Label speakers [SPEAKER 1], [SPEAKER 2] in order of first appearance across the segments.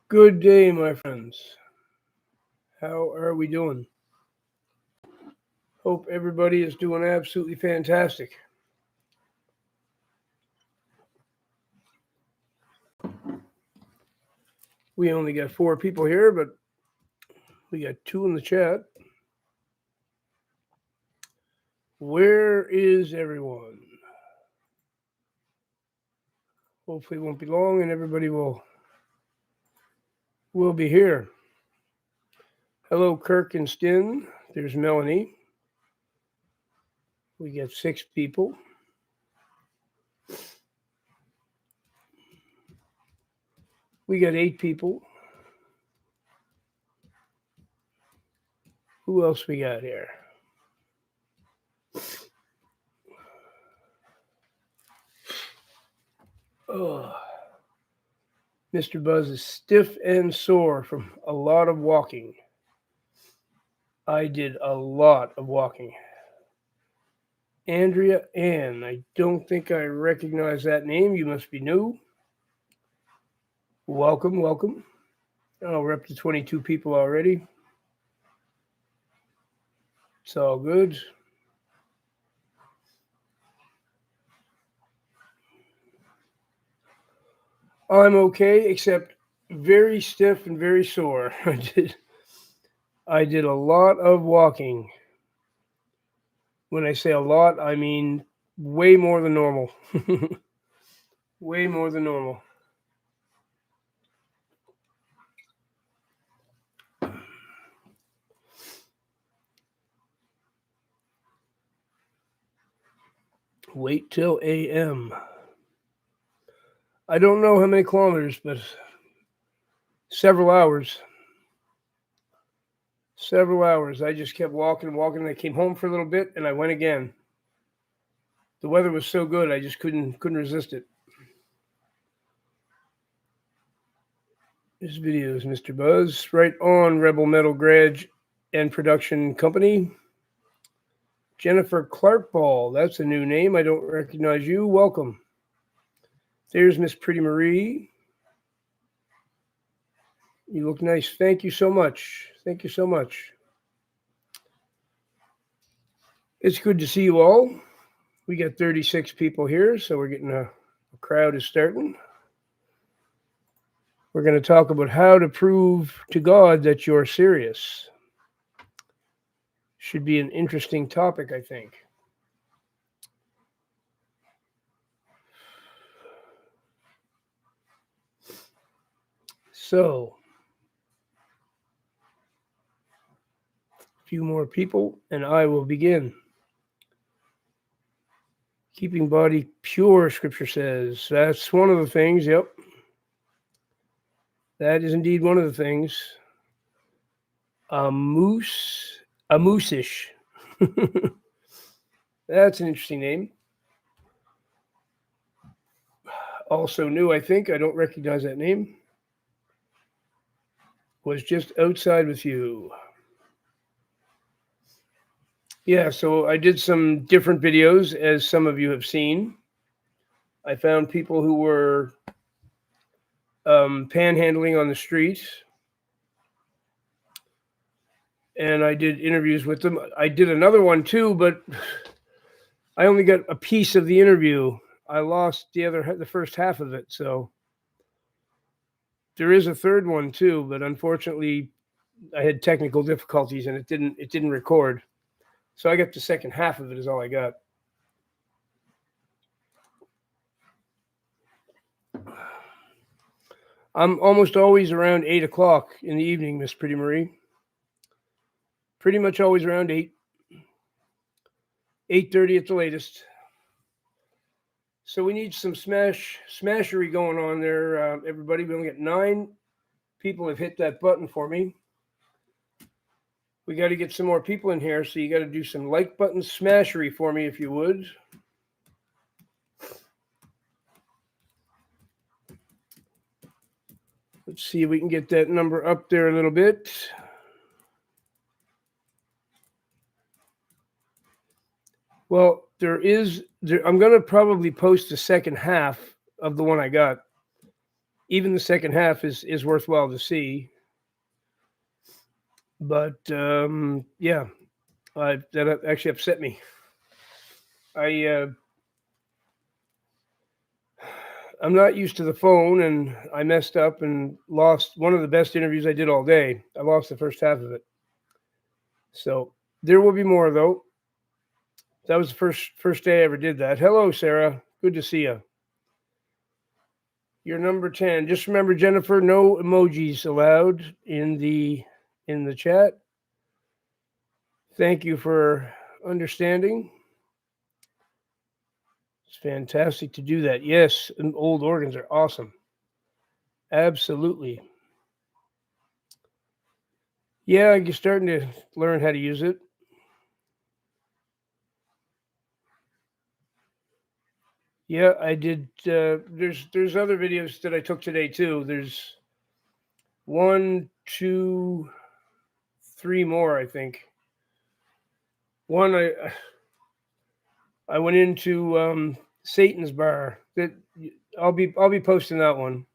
[SPEAKER 1] Good day, my friends. How are we doing? Hope everybody is doing absolutely fantastic. We only got 4 people here, but we got 2 in the chat. Where is everyone? Hopefully, it won't be long, and everybody will be here. Hello, Kirk and Stin. There's Melanie. We got 6 people. We got 8 people. Who else we got here? Oh, Mr. Buzz is stiff and sore from a lot of walking. I did a lot of walking. Andrea Ann. I don't think I recognize that name. You must be new. Welcome, welcome. Oh, we're up to 22 people already. It's all good. I'm okay, except very stiff and very sore. I did a lot of walking. When I say a lot, I mean way more than normal. Way more than normal. Wait till AM. I don't know how many kilometers, but several hours. Several hours. I just kept walking and walking. And I came home for a little bit, and I went again. The weather was so good, I just couldn't resist it. This video is Mr. Buzz, right on Rebel Metal Garage and Production Company. Jennifer Clarkball, that's a new name. I don't recognize you. Welcome. There's Miss Pretty Marie. You look nice. Thank you so much. Thank you so much. It's good to see you all. We got 36 people here, so we're getting a crowd is starting. We're going to talk about how to prove to God that you're serious. Should be an interesting topic, I think. So, a few more people, and I will begin. Keeping body pure, Scripture says. That's one of the things, yep. That is indeed one of the things. A moose-ish. That's an interesting name. Also new, I think. I don't recognize that name. Was just outside with you. Yeah, so I did some different videos, as some of you have seen. I found people who were panhandling on the street, and I did interviews with them. I did another one too, but I only got a piece of the interview. I lost the first half of it, so there is a third one too, but unfortunately I had technical difficulties and it didn't record. So I got the second half of it is all I got. I'm almost always around 8 o'clock in the evening, Miss Pretty Marie. Pretty much always around 8. 8:30 at the latest. So we need some smashery going on there, everybody. We only got 9 people have hit that button for me. We got to get some more people in here, so you got to do some like button smashery for me if you would. Let's see if we can get that number up there a little bit. Well, I'm going to probably post the second half of the one I got. even the second half is worthwhile to see. But yeah, that actually upset me. I'm not used to the phone, and I messed up and lost one of the best interviews I did all day. I lost the first half of it. So there will be more though. That was the first day I ever did that. Hello, Sarah. Good to see you. You're number 10. Just remember, Jennifer, no emojis allowed in the chat. Thank you for understanding. It's fantastic to do that. Yes, and old organs are awesome. Absolutely. Yeah, you're starting to learn how to use it. Yeah, I did. There's other videos that I took today too. There's 1, 2, 3 more, I think. One, I went into Satan's bar. That I'll be posting that one.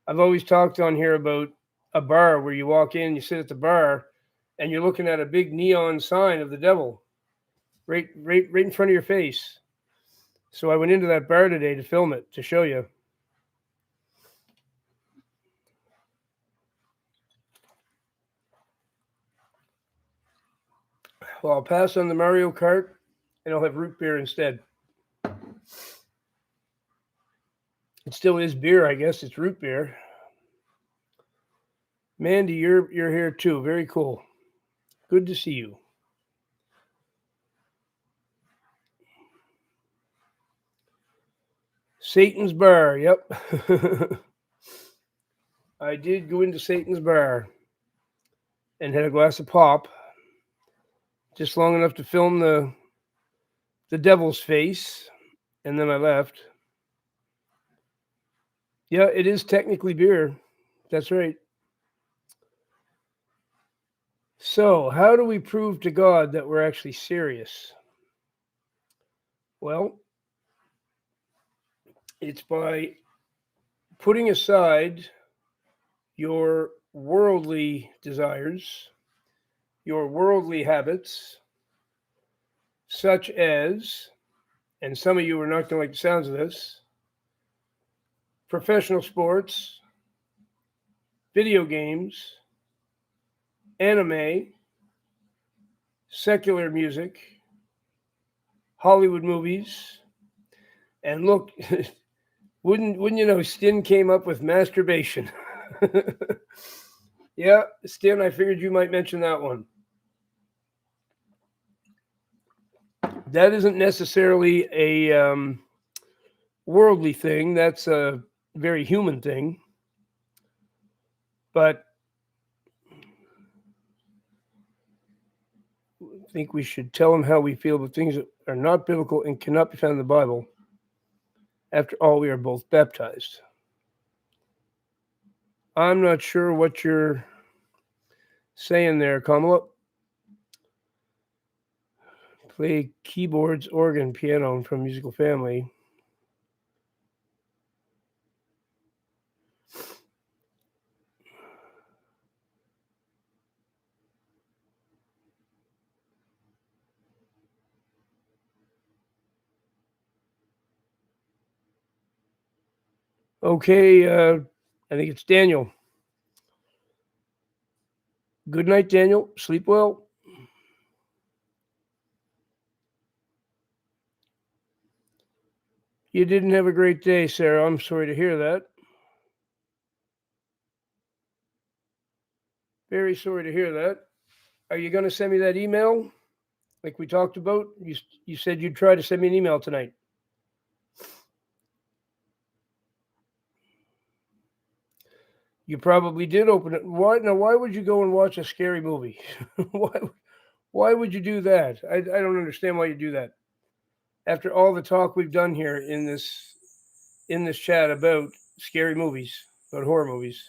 [SPEAKER 1] I've always talked on here about a bar where you walk in, you sit at the bar, and you're looking at a big neon sign of the devil, right in front of your face. So I went into that bar today to film it, to show you. Well, I'll pass on the Mario Kart, and I'll have root beer instead. It still is beer, I guess. It's root beer. Mandy, you're here too. Very cool. Good to see you. Satan's bar. Yep. I did go into Satan's bar and had a glass of pop, just long enough to film the devil's face, and then I left. Yeah, it is technically beer. That's right. So, how do we prove to God that we're actually serious? Well, it's by putting aside your worldly desires, your worldly habits, such as, and some of you are not going to like the sounds of this, professional sports, video games, anime, secular music, Hollywood movies, and look, wouldn't you know, Stin came up with masturbation. Yeah, Stin, I figured you might mention that one. That isn't necessarily a worldly thing. That's a very human thing. But I think we should tell them how we feel about things that are not biblical and cannot be found in the Bible. After all, we are both baptized. I'm not sure what you're saying there, Kamala. Play keyboards, organ, piano from musical family. Okay, I think it's Daniel. Good night, Daniel. Sleep well. You didn't have a great day, Sarah. I'm sorry to hear that. Very sorry to hear that. Are you going to send me that email like we talked about? You said you'd try to send me an email tonight. You probably did open it. Why would you go and watch a scary movie? Why would you do that? I don't understand why you do that. After all the talk we've done here in this chat about scary movies, about horror movies,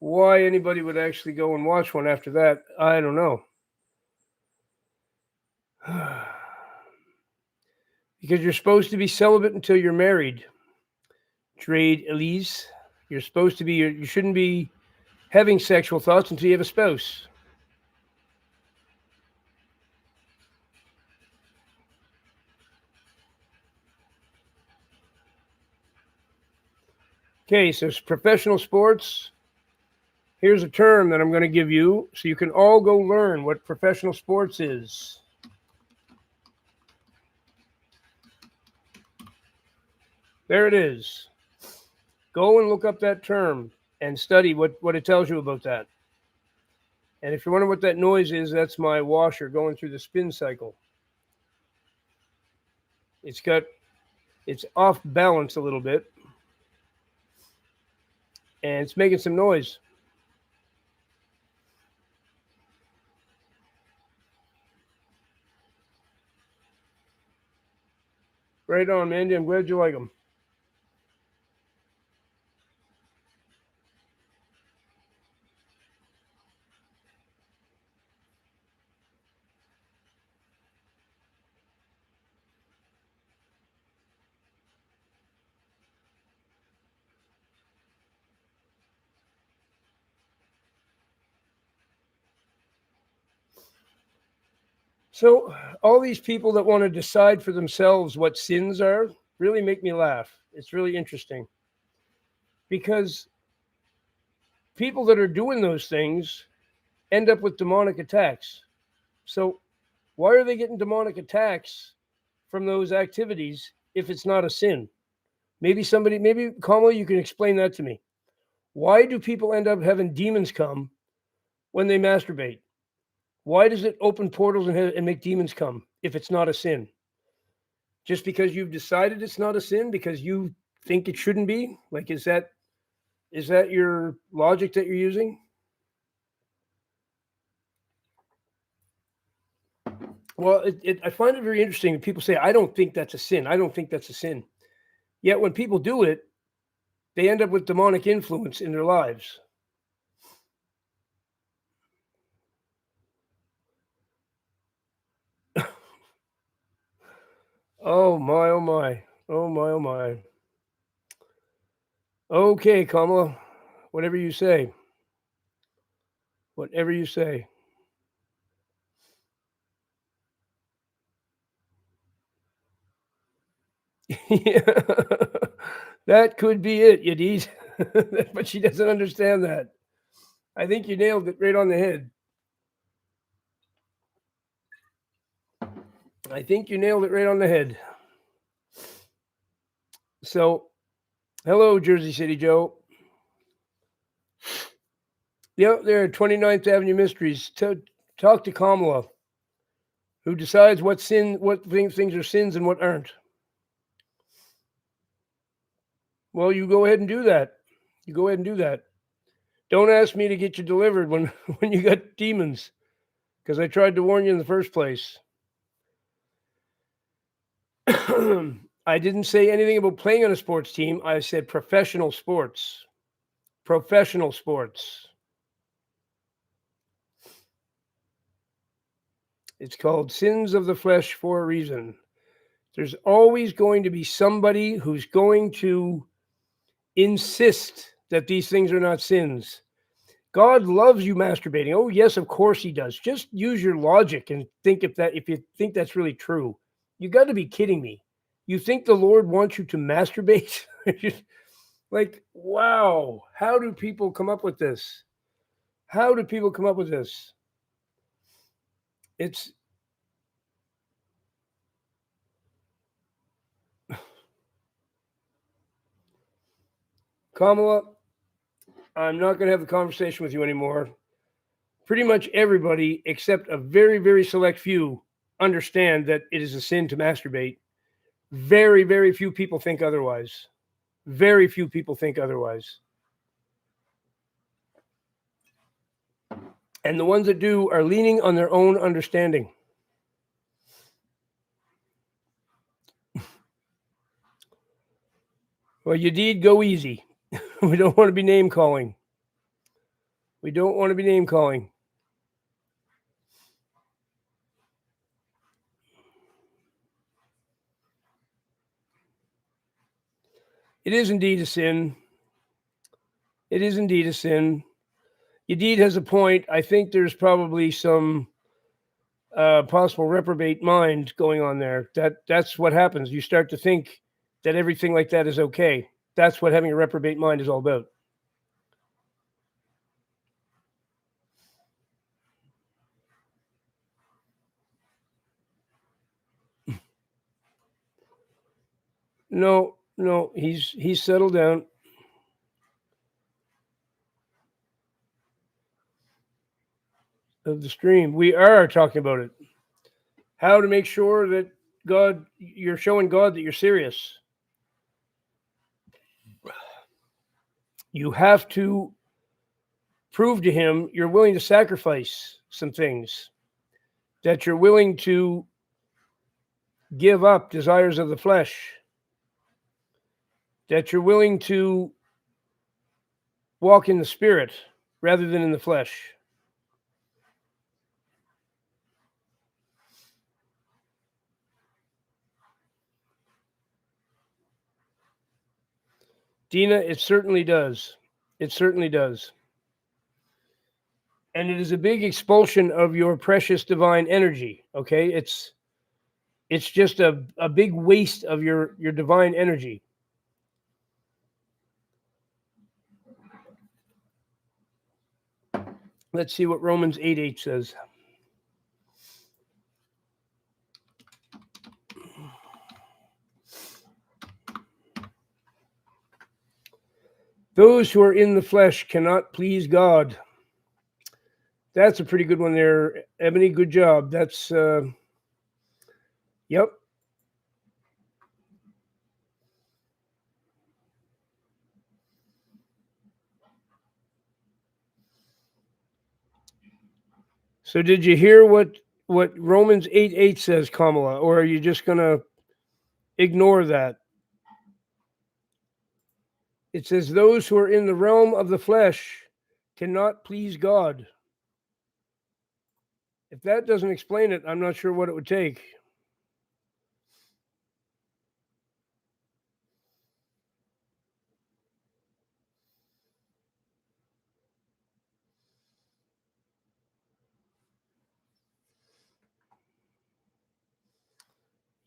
[SPEAKER 1] why anybody would actually go and watch one after that, I don't know. Because you're supposed to be celibate until you're married. Trade Elise. You're supposed to be, you shouldn't be having sexual thoughts until you have a spouse. Okay, so it's professional sports. Here's a term that I'm going to give you so you can all go learn what professional sports is. There it is. Go and look up that term and study what it tells you about that. And if you're wondering what that noise is, that's my washer going through the spin cycle. It's off balance a little bit, and it's making some noise. Right on, Mandy. I'm glad you like them. So, all these people that want to decide for themselves what sins are really make me laugh. It's really interesting because people that are doing those things end up with demonic attacks. So, why are they getting demonic attacks from those activities if it's not a sin? Maybe Kamala, you can explain that to me. Why do people end up having demons come when they masturbate? Why does it open portals and make demons come if it's not a sin? Just because you've decided it's not a sin because you think it shouldn't be? Like, is that your logic that you're using? Well, I find it very interesting that people say, I don't think that's a sin. I don't think that's a sin. Yet when people do it, they end up with demonic influence in their lives. Oh my, oh my. Oh my, oh my. Okay, Kamala. Whatever you say. Whatever you say. Yeah. That could be it, Yadid. But she doesn't understand that. I think you nailed it right on the head. I think you nailed it right on the head. So, hello, Jersey City Joe. Yep, there are 29th Avenue Mysteries. Talk to Kamala, who decides what things are sins and what aren't. Well, you go ahead and do that. You go ahead and do that. Don't ask me to get you delivered when when you got demons, because I tried to warn you in the first place. I didn't say anything about playing on a sports team. I said professional sports. Professional sports. It's called Sins of the Flesh for a reason. There's always going to be somebody who's going to insist that these things are not sins. God loves you masturbating. Oh, yes, of course he does. Just use your logic and think if you think that's really true. You got to be kidding me. You think the Lord wants you to masturbate? Like, wow. How do people come up with this? How do people come up with this? It's Kamala, I'm not going to have the conversation with you anymore. Pretty much everybody, except a very, very select few, understand that it is a sin to masturbate. Very, very few people think otherwise. Very few people think otherwise. And the ones that do are leaning on their own understanding. Well, you did go easy. We don't want to be name calling. We don't want to be name calling. It is indeed a sin. It is indeed a sin. Yedid has a point. I think there's probably some possible reprobate mind going on there. That's what happens. You start to think that everything like that is okay. That's what having a reprobate mind is all about. No, no, he's settled down. Of the stream, we are talking about it. How to make sure that you're showing God that you're serious. You have to prove to him you're willing to sacrifice some things, that you're willing to give up desires of the flesh, that you're willing to walk in the spirit rather than in the flesh. Dina, it certainly does. It certainly does. And it is a big expulsion of your precious divine energy. Okay. It's just a big waste of your divine energy. Let's see what Romans 8:8 says. Those who are in the flesh cannot please God. That's a pretty good one there, Ebony. Good job. That's yep. So did you hear what Romans 8:8 says, Kamala, or are you just gonna ignore that? It says those who are in the realm of the flesh cannot please God. If that doesn't explain it, I'm not sure what it would take.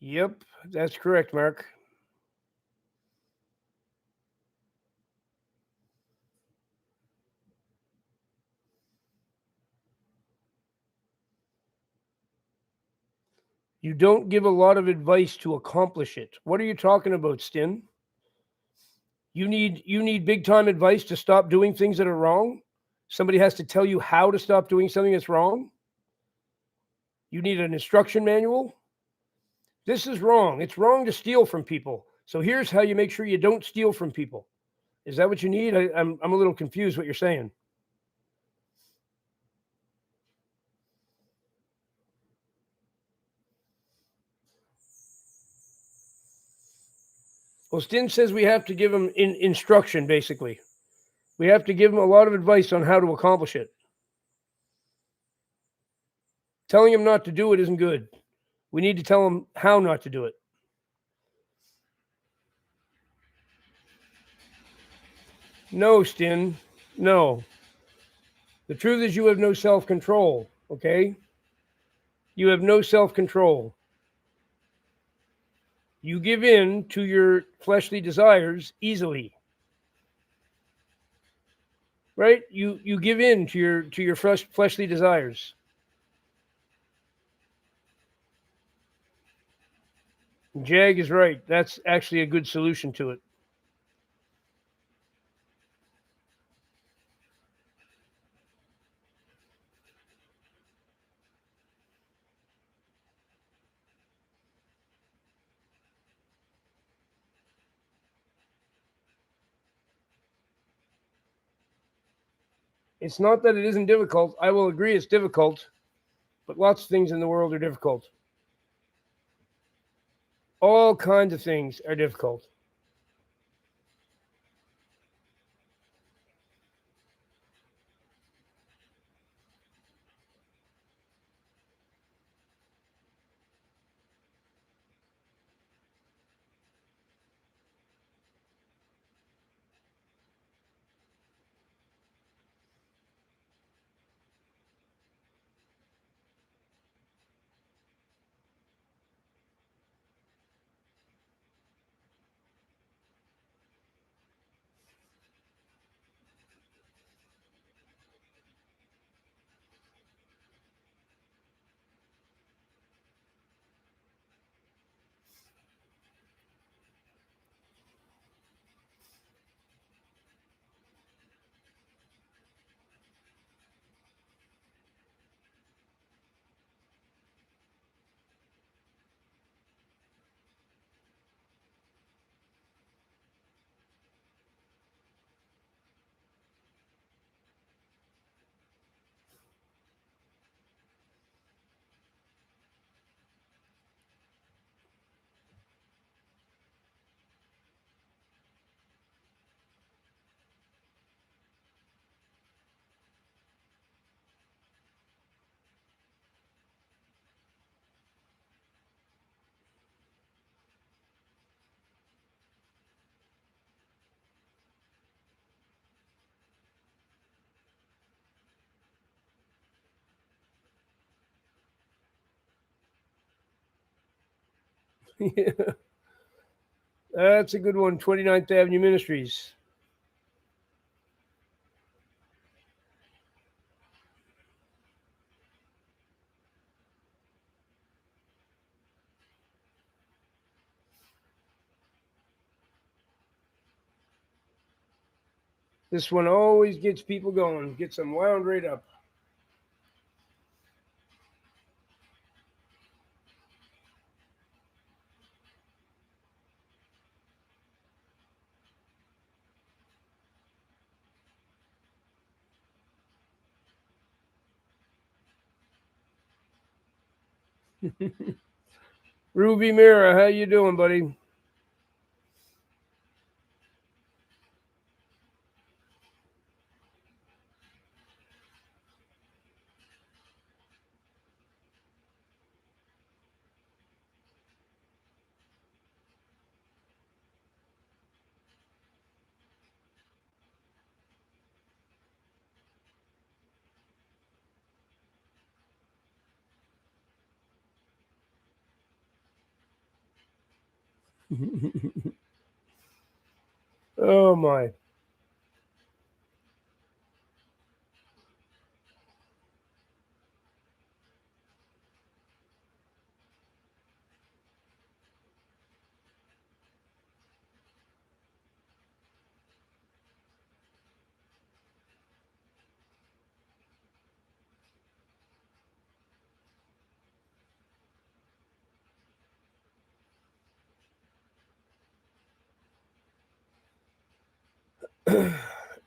[SPEAKER 1] Yep, that's correct, Mark. You don't give a lot of advice to accomplish it. What are you talking about, Stin? You need big time advice to stop doing things that are wrong? Somebody has to tell you how to stop doing something that's wrong? You need an instruction manual? This is wrong. It's wrong to steal from people. So here's how you make sure you don't steal from people. Is that what you need? I'm a little confused what you're saying. Well, Stin says we have to give them instruction, basically. We have to give them a lot of advice on how to accomplish it. Telling them not to do it isn't good. We need to tell them how not to do it. No, Stin. No. The truth is you have no self-control, okay? You have no self-control. You give in to your fleshly desires easily. Right? You give in to your fleshly desires. Jag is right. That's actually a good solution to it. It's not that it isn't difficult. I will agree it's difficult, but lots of things in the world are difficult. All kinds of things are difficult. Yeah, that's a good one. 29th Avenue Ministries. This one always gets people going, gets them wound right up. Ruby Mira, how you doing, buddy? Oh my.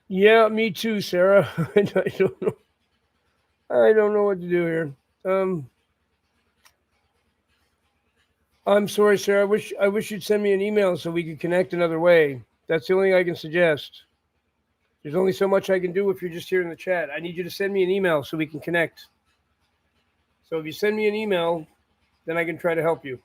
[SPEAKER 1] Yeah, me too, Sarah. I don't know. I don't know what to do here. Um, I'm sorry, Sarah. I wish you'd send me an email so we could connect another way. That's the only thing I can suggest. There's only so much I can do if you're just here in the chat. I need you to send me an email so we can connect. So if you send me an email, then I can try to help you.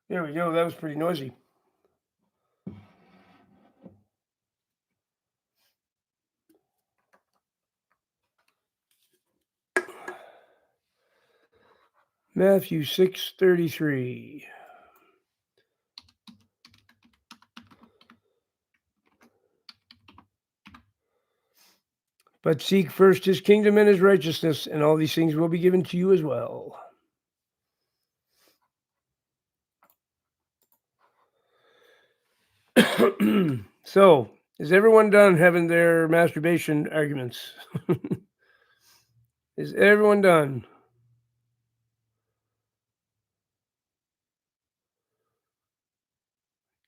[SPEAKER 1] There we go. That was pretty noisy. Matthew 6:33. But seek first his kingdom and his righteousness, and all these things will be given to you as well. So, is everyone done having their masturbation arguments? Is everyone done?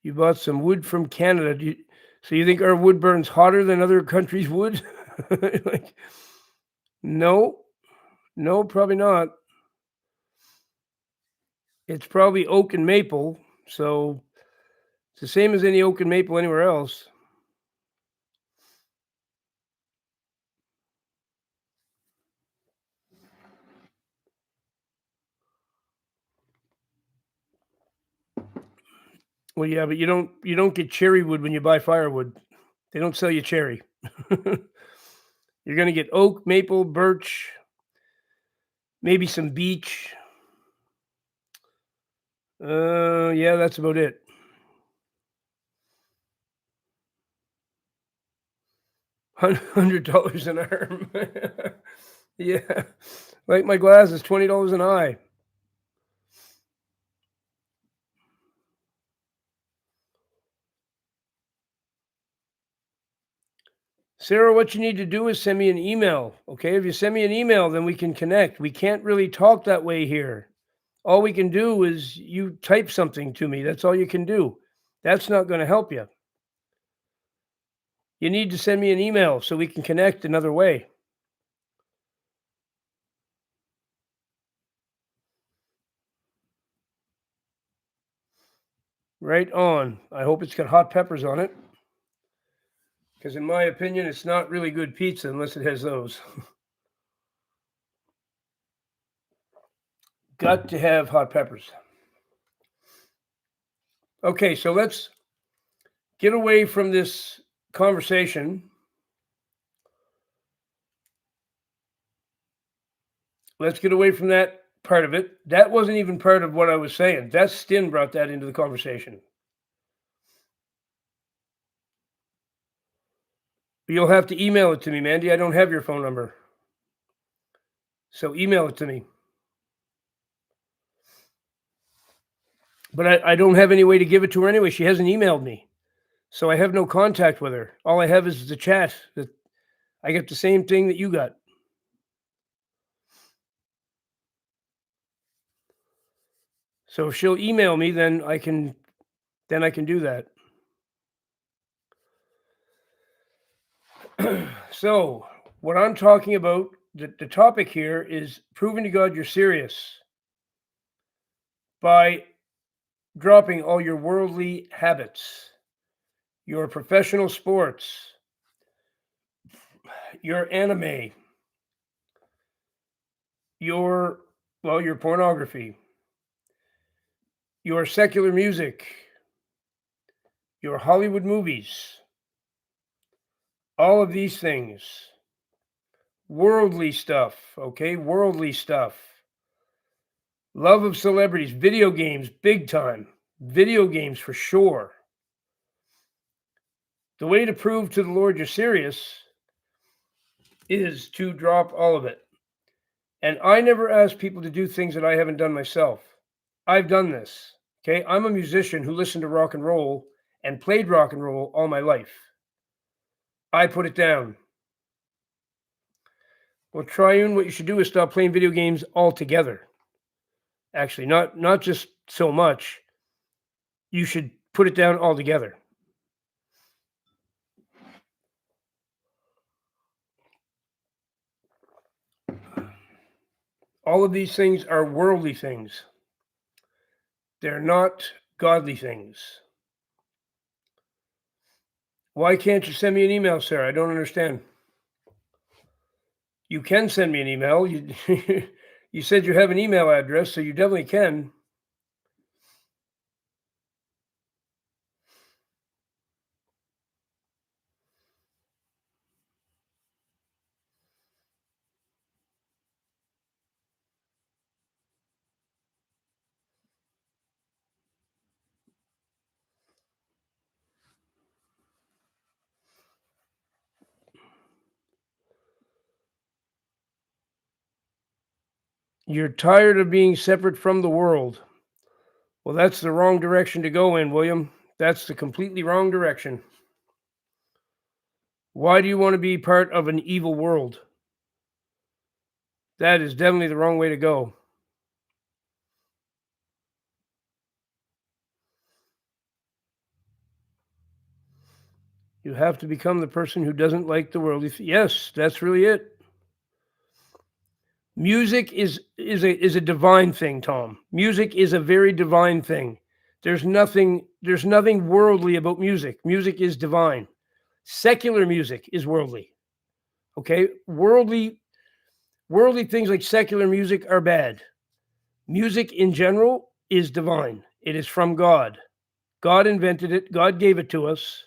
[SPEAKER 1] You bought some wood from Canada. So you think our wood burns hotter than other countries' wood? Like, no, no, probably not. It's probably oak and maple. So it's the same as any oak and maple anywhere else. Well, yeah, but you don't get cherry wood when you buy firewood. They don't sell you cherry. You're gonna get oak, maple, birch, maybe some beech. Yeah, that's about it. $100 an arm. Yeah, like my glasses, $20 an eye. Sarah, what you need to do is send me an email. Okay. If you send me an email, then we can connect. We can't really talk that way here. All we can do is you type something to me. That's all you can do. That's not going to help you. You need to send me an email so we can connect another way. Right on. I hope it's got hot peppers on it. Because in my opinion, it's not really good pizza unless it has those. Got to have hot peppers. Okay, so let's get away from this conversation. Let's get away from that part of it. That wasn't even part of what I was saying. That Stin brought that into the conversation. You'll have to email it to me, Mandy. I don't have your phone number. So email it to me. But I don't have any way to give it to her anyway. She hasn't emailed me. So I have no contact with her. All I have is the chat. That I get the same thing that you got. So if she'll email me, then I can do that. So what I'm talking about, the topic here is proving to God you're serious by dropping all your worldly habits, your professional sports, your anime, your pornography, your secular music, your Hollywood movies, all of these things, worldly stuff, okay? Worldly stuff. Love of celebrities, video games, big time. Video games for sure. The way to prove to the Lord you're serious is to drop all of it. And I never ask people to do things that I haven't done myself. I've done this, okay? I'm a musician who listened to rock and roll and played rock and roll all my life. I put it down. Well, Triune, what you should do is stop playing video games altogether. Actually, not just so much. You should put it down altogether. All of these things are worldly things. They're not godly things. Why can't you send me an email, Sarah? I don't understand. You can send me an email. You said you have an email address, so you definitely can. You're tired of being separate from the world. Well, that's the wrong direction to go in, William. That's the completely wrong direction. Why do you want to be part of an evil world? That is definitely the wrong way to go. You have to become the person who doesn't like the world. Yes, that's really it. Music is a divine thing, Tom. Music is a very divine thing. There's nothing worldly about music. Music is divine. Secular music is worldly. Okay? Worldly things like secular music are bad. Music in general is divine. It is from God. God invented it. God gave it to us.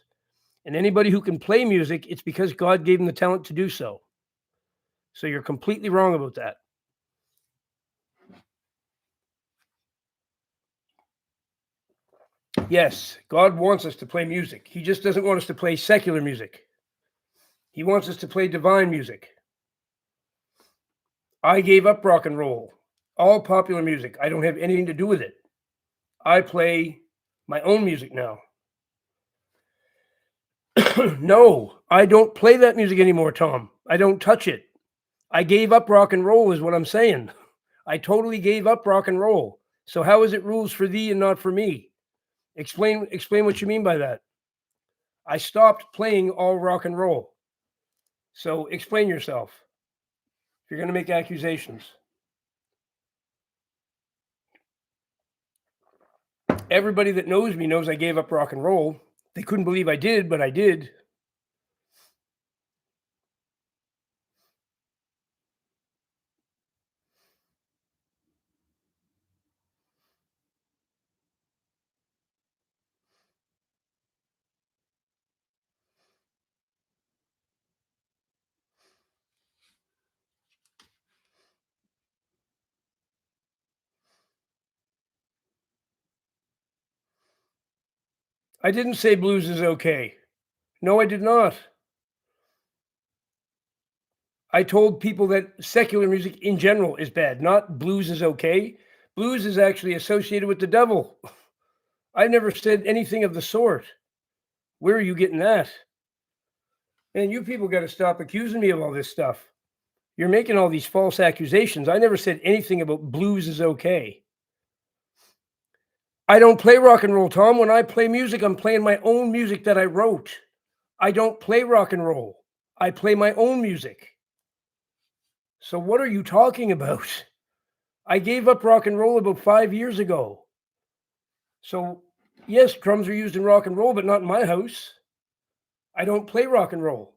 [SPEAKER 1] And anybody who can play music, it's because God gave them the talent to do so. So you're completely wrong about that. Yes, God wants us to play music. He just doesn't want us to play secular music. He wants us to play divine music. I gave up rock and roll, all popular music. I don't have anything to do with it. I play my own music now. No, I don't play that music anymore, Tom. I don't touch it. I gave up rock and roll is what I'm saying. I totally gave up rock and roll. So how is it rules for thee and not for me? Explain what you mean by that. I stopped playing all rock and roll. So explain yourself. If you're going to make accusations. Everybody that knows me knows I gave up rock and roll. They couldn't believe I did, but I did. I didn't say blues is okay. No, I did not. I told people that secular music in general is bad, not blues is okay. Blues is actually associated with the devil. I never said anything of the sort. Where are you getting that? Man, you people got to stop accusing me of all this stuff. You're making all these false accusations. I never said anything about blues is okay. I don't play rock and roll, Tom. When I play music, I'm playing my own music that I wrote. I don't play rock and roll. I play my own music. So what are you talking about? I gave up rock and roll about 5 years ago. So, yes, drums are used in rock and roll, but not in my house. I don't play rock and roll.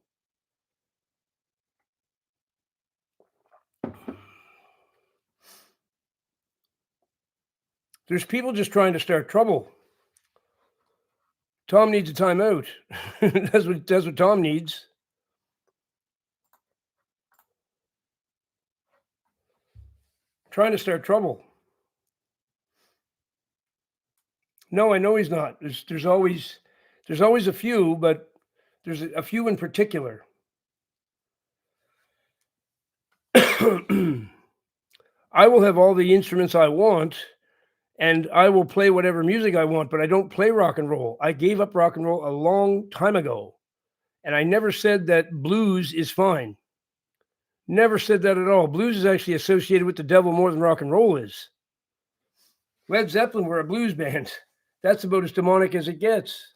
[SPEAKER 1] There's people just trying to start trouble. Tom needs a timeout. That's what Tom needs. Trying to start trouble. No, I know he's not. There's always a few, but there's a few in particular. I will have all the instruments I want, and I will play whatever music I want, but I don't play rock and roll. I gave up rock and roll a long time ago, and I never said that blues is fine. Never said that at all. Blues is actually associated with the devil more than rock and roll is. Led Zeppelin were a blues band. That's about as demonic as it gets.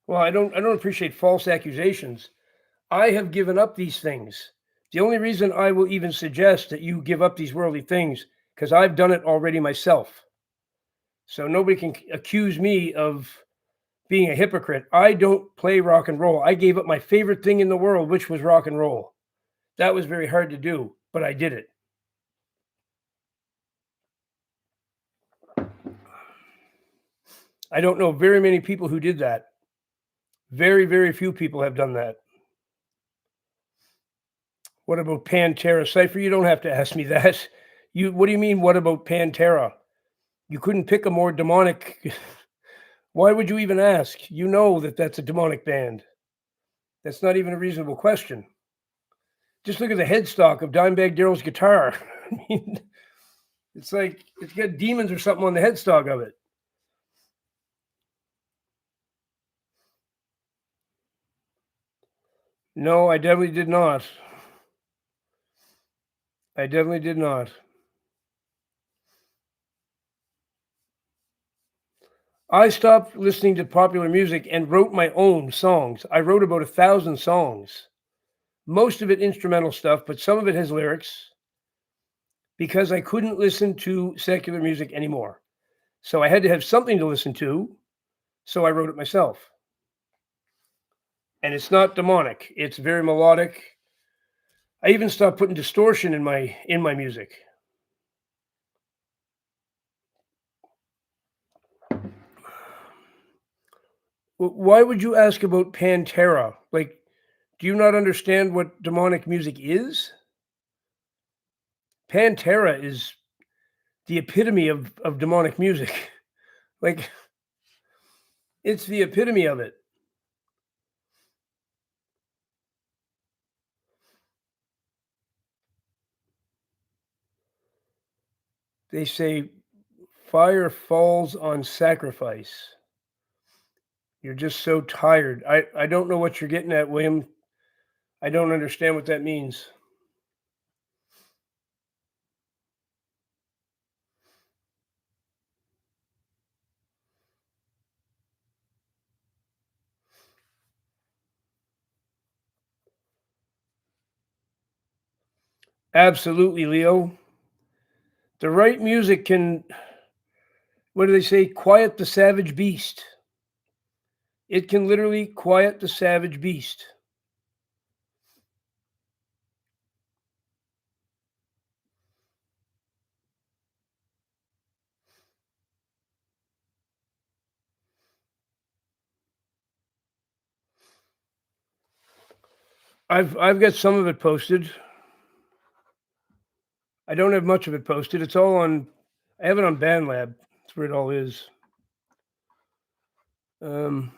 [SPEAKER 1] Well, I don't appreciate false accusations. I have given up these things. The only reason I will even suggest that you give up these worldly things because I've done it already myself. So nobody can accuse me of being a hypocrite. I don't play rock and roll. I gave up my favorite thing in the world, which was rock and roll. That was very hard to do, but I did it. I don't know very many people who did that. Very, very few people have done that. What about Pantera? Cypher, you don't have to ask me that. What do you mean, what about Pantera? You couldn't pick a more demonic. Why would you even ask? You know that that's a demonic band. That's not even a reasonable question. Just look at the headstock of Dimebag Darrell's guitar. I mean, it's like it's got demons or something on the headstock of it. No, I definitely did not. I definitely did not. I stopped listening to popular music and wrote my own songs. I wrote about 1,000 songs. Most of it instrumental stuff, but some of it has lyrics because I couldn't listen to secular music anymore. So I had to have something to listen to. So I wrote it myself. And it's not demonic. It's very melodic. I even stopped putting distortion in my music. Why would you ask about Pantera? Like, do you not understand what demonic music is? Pantera is the epitome of demonic music. Like, it's the epitome of it. They say Fire falls on sacrifice. You're just so tired. I don't know what you're getting at, William. I don't understand what that means. Absolutely, Leo. The right music can, what do they say, quiet the savage beast. It can literally quiet the savage beast. I've got some of it posted. I don't have much of it posted. It's all on. I have it on BandLab. That's where it all is. Um,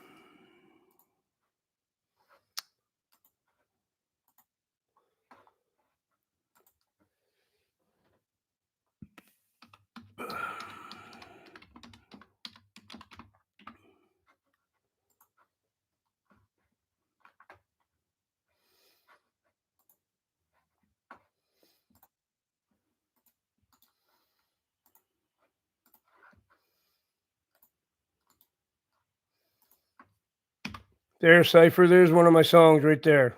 [SPEAKER 1] there, Cypher. There's one of my songs right there.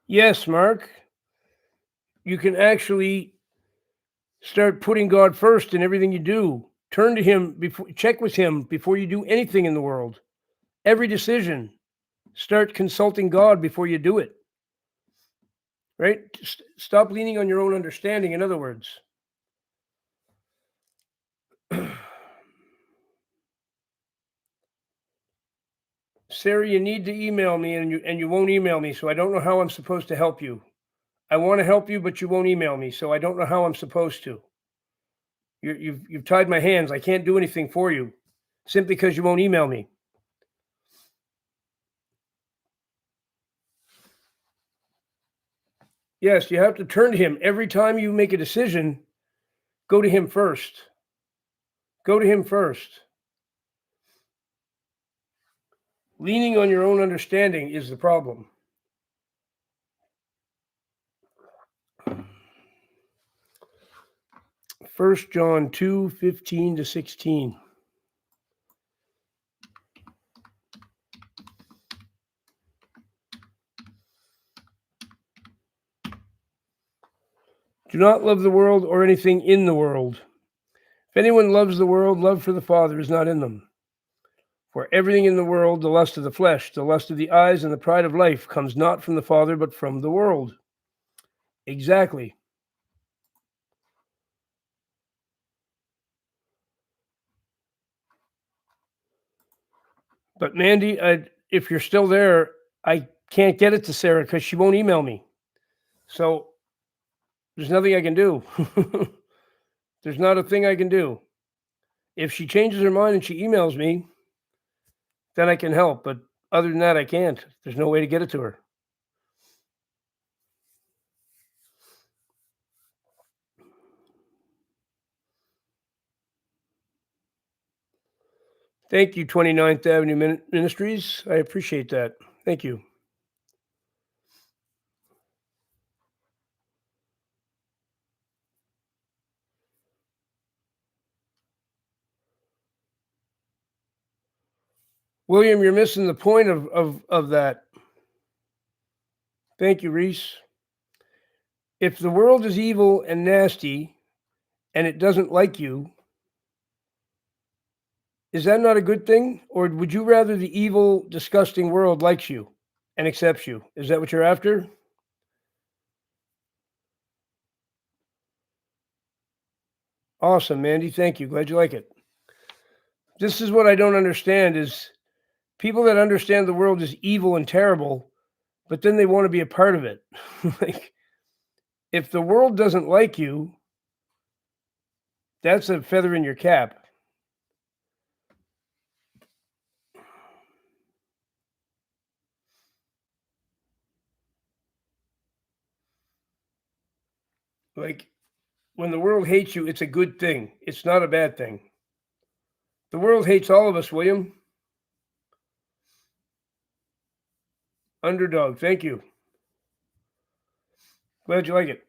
[SPEAKER 1] Yes, Mark. You can actually start putting God first in everything you do. Turn to Him before, check with Him before you do anything in the world. Every decision, start consulting God before you do it. Right? Stop leaning on your own understanding. In other words, Sarah, you need to email me, and you won't email me, so I don't know how I'm supposed to help you. I want to help you, but you won't email me, so I don't know how I'm supposed to. You've tied my hands. I can't do anything for you, simply because you won't email me. Yes, you have to turn to Him every time you make a decision. Go to Him first. Go to Him first. Leaning on your own understanding is the problem. 1 John 2:15-16. Do not love the world or anything in the world. If anyone loves the world, love for the Father is not in them. For everything in the world, the lust of the flesh, the lust of the eyes, and the pride of life, comes not from the Father, but from the world. Exactly. But Mandy, if you're still there, I can't get it to Sarah because she won't email me. So there's nothing I can do. There's not a thing I can do. If she changes her mind and she emails me, then I can help. But other than that, I can't. There's no way to get it to her. Thank you, 29th Avenue Ministries. I appreciate that. Thank you. William, you're missing the point of that. Thank you, Reese. If the world is evil and nasty and it doesn't like you, is that not a good thing? Or would you rather the evil, disgusting world likes you and accepts you? Is that what you're after? Awesome, Mandy. Thank you. Glad you like it. This is what I don't understand is people that understand the world is evil and terrible but then they want to be a part of it. Like, if the world doesn't like you, that's a feather in your cap. Like, when the world hates you, it's a good thing. It's not a bad thing. The world hates all of us, William. Underdog, thank you. Glad you like it.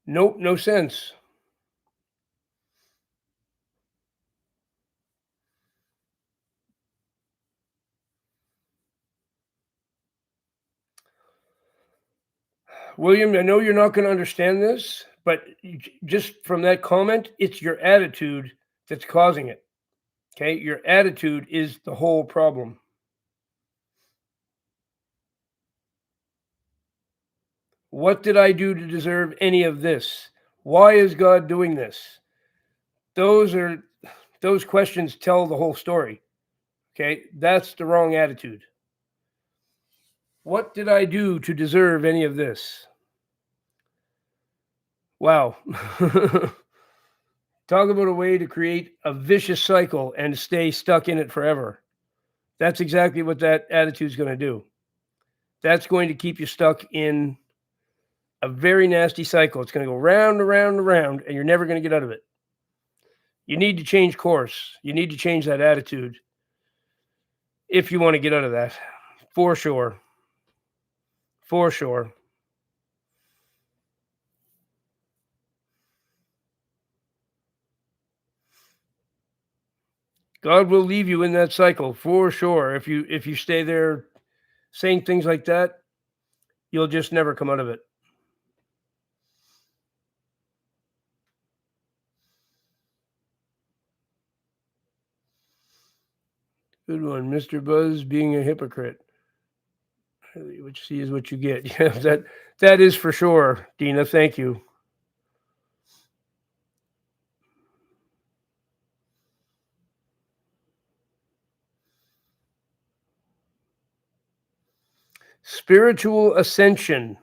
[SPEAKER 1] Nope, no sense. William, I know you're not going to understand this, but just from that comment, it's your attitude that's causing it. Okay, your attitude is the whole problem. What did I do to deserve any of this? Why is God doing this? Those questions tell the whole story. Okay, that's the wrong attitude. What did I do to deserve any of this? Wow. Talk about a way to create a vicious cycle and stay stuck in it forever. That's exactly what that attitude is going to do. That's going to keep you stuck in a very nasty cycle. It's going to go round and round and round, and you're never going to get out of it. You need to change course. You need to change that attitude if you want to get out of that. For sure. For sure. God will leave you in that cycle for sure. If you stay there saying things like that, you'll just never come out of it. Good one, Mr. Buzz being a hypocrite. What you see is what you get. Yeah, that is for sure, Dina. Thank you. Spiritual ascension.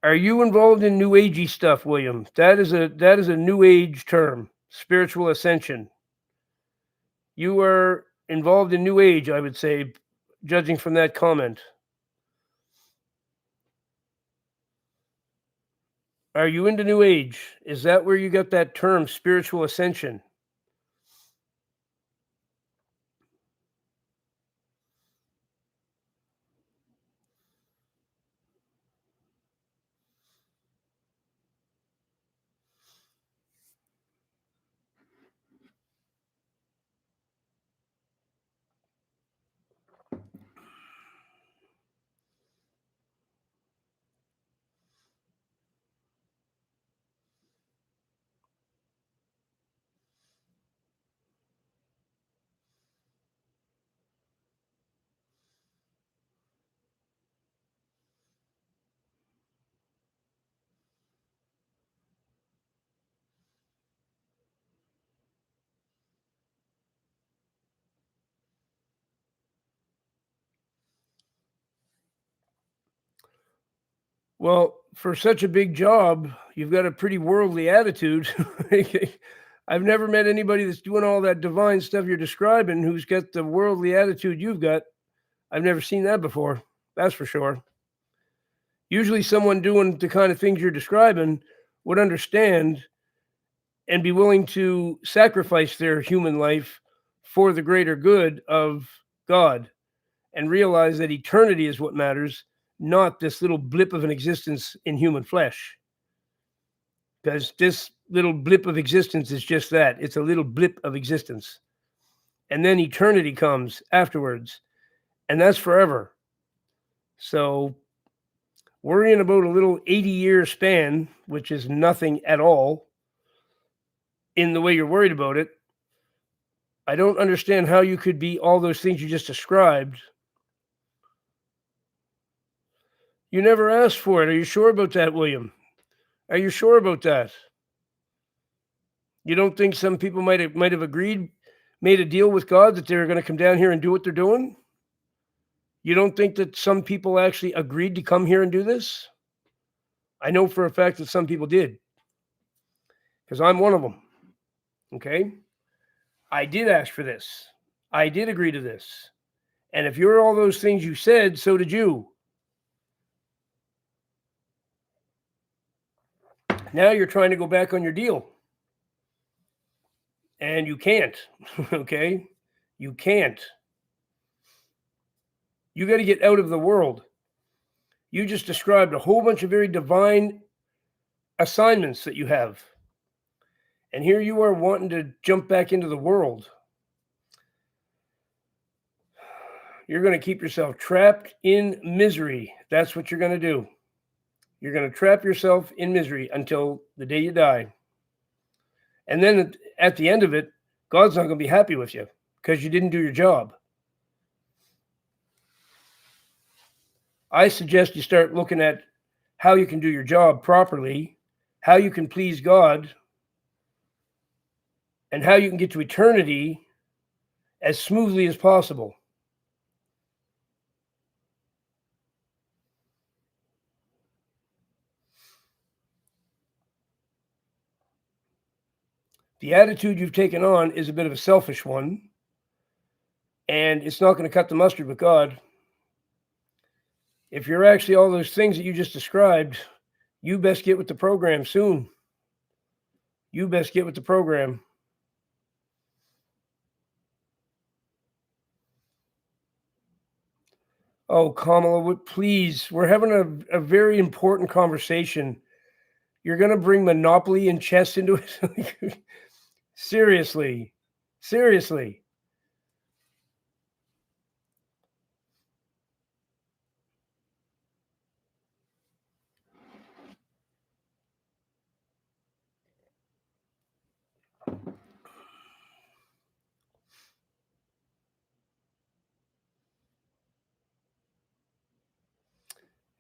[SPEAKER 1] Are you involved in new agey stuff, William? That is a new age term. Spiritual ascension. You are involved in new age, I would say, judging from that comment. Are you into new age? Is that where you got that term, spiritual ascension? Well, for such a big job, you've got a pretty worldly attitude. I've never met anybody that's doing all that divine stuff you're describing who's got the worldly attitude you've got. I've never seen that before. That's for sure. Usually, someone doing the kind of things you're describing would understand and be willing to sacrifice their human life for the greater good of God and realize that eternity is what matters, not this little blip of an existence in human flesh. Because this little blip of existence is just that, it's a little blip of existence. And then eternity comes afterwards, and that's forever. So, worrying about a little 80-year span, which is nothing at all in the way you're worried about it, I don't understand how you could be all those things you just described. You never asked for it. Are you sure about that, William? Are you sure about that? You don't think some people might have agreed, made a deal with God that they were going to come down here and do what they're doing? You don't think that some people actually agreed to come here and do this? I know for a fact that some people did, because I'm one of them. Okay? I did ask for this. I did agree to this. And if you're all those things you said, so did you. Now you're trying to go back on your deal. And you can't. Okay? You can't. You got to get out of the world. You just described a whole bunch of very divine assignments that you have. And here you are wanting to jump back into the world. You're going to keep yourself trapped in misery. That's what you're going to do. You're going to trap yourself in misery until the day you die. And then at the end of it, God's not going to be happy with you because you didn't do your job. I suggest you start looking at how you can do your job properly, how you can please God, and how you can get to eternity as smoothly as possible. The attitude you've taken on is a bit of a selfish one, and it's not going to cut the mustard with God. If you're actually all those things that you just described, you best get with the program soon. You best get with the program. Oh, Kamala, please, we're having a very important conversation. You're going to bring Monopoly and chess into it? Seriously. Seriously.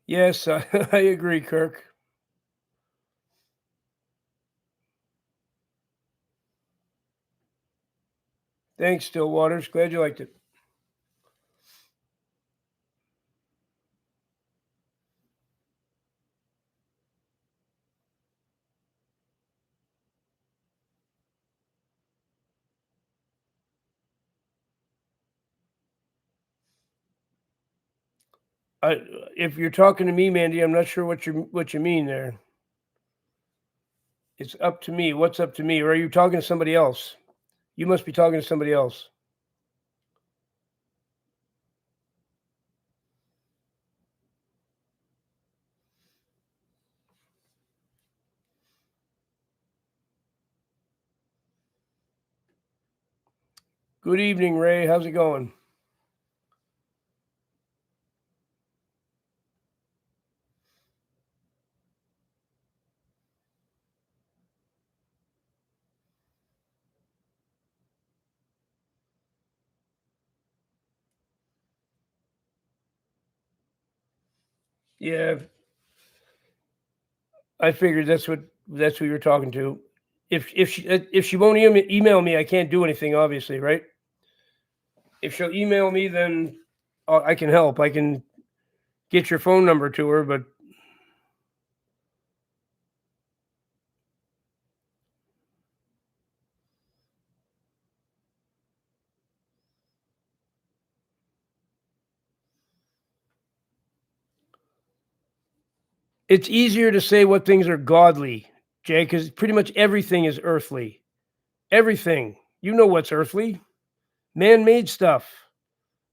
[SPEAKER 1] Yes, I agree, Kirk. Thanks, Stillwaters. Glad you liked it. If you're talking to me, Mandy, I'm not sure what you mean there. It's up to me. What's up to me? Or are you talking to somebody else? You must be talking to somebody else. Good evening, Ray. How's it going? Yeah, I figured that's what you're talking to. If she won't email me, I can't do anything. Obviously, right? If she'll email me, then I can help. I can get your phone number to her, but it's easier to say what things are godly, Jay, because pretty much everything is earthly. Everything. You know what's earthly. Man-made stuff.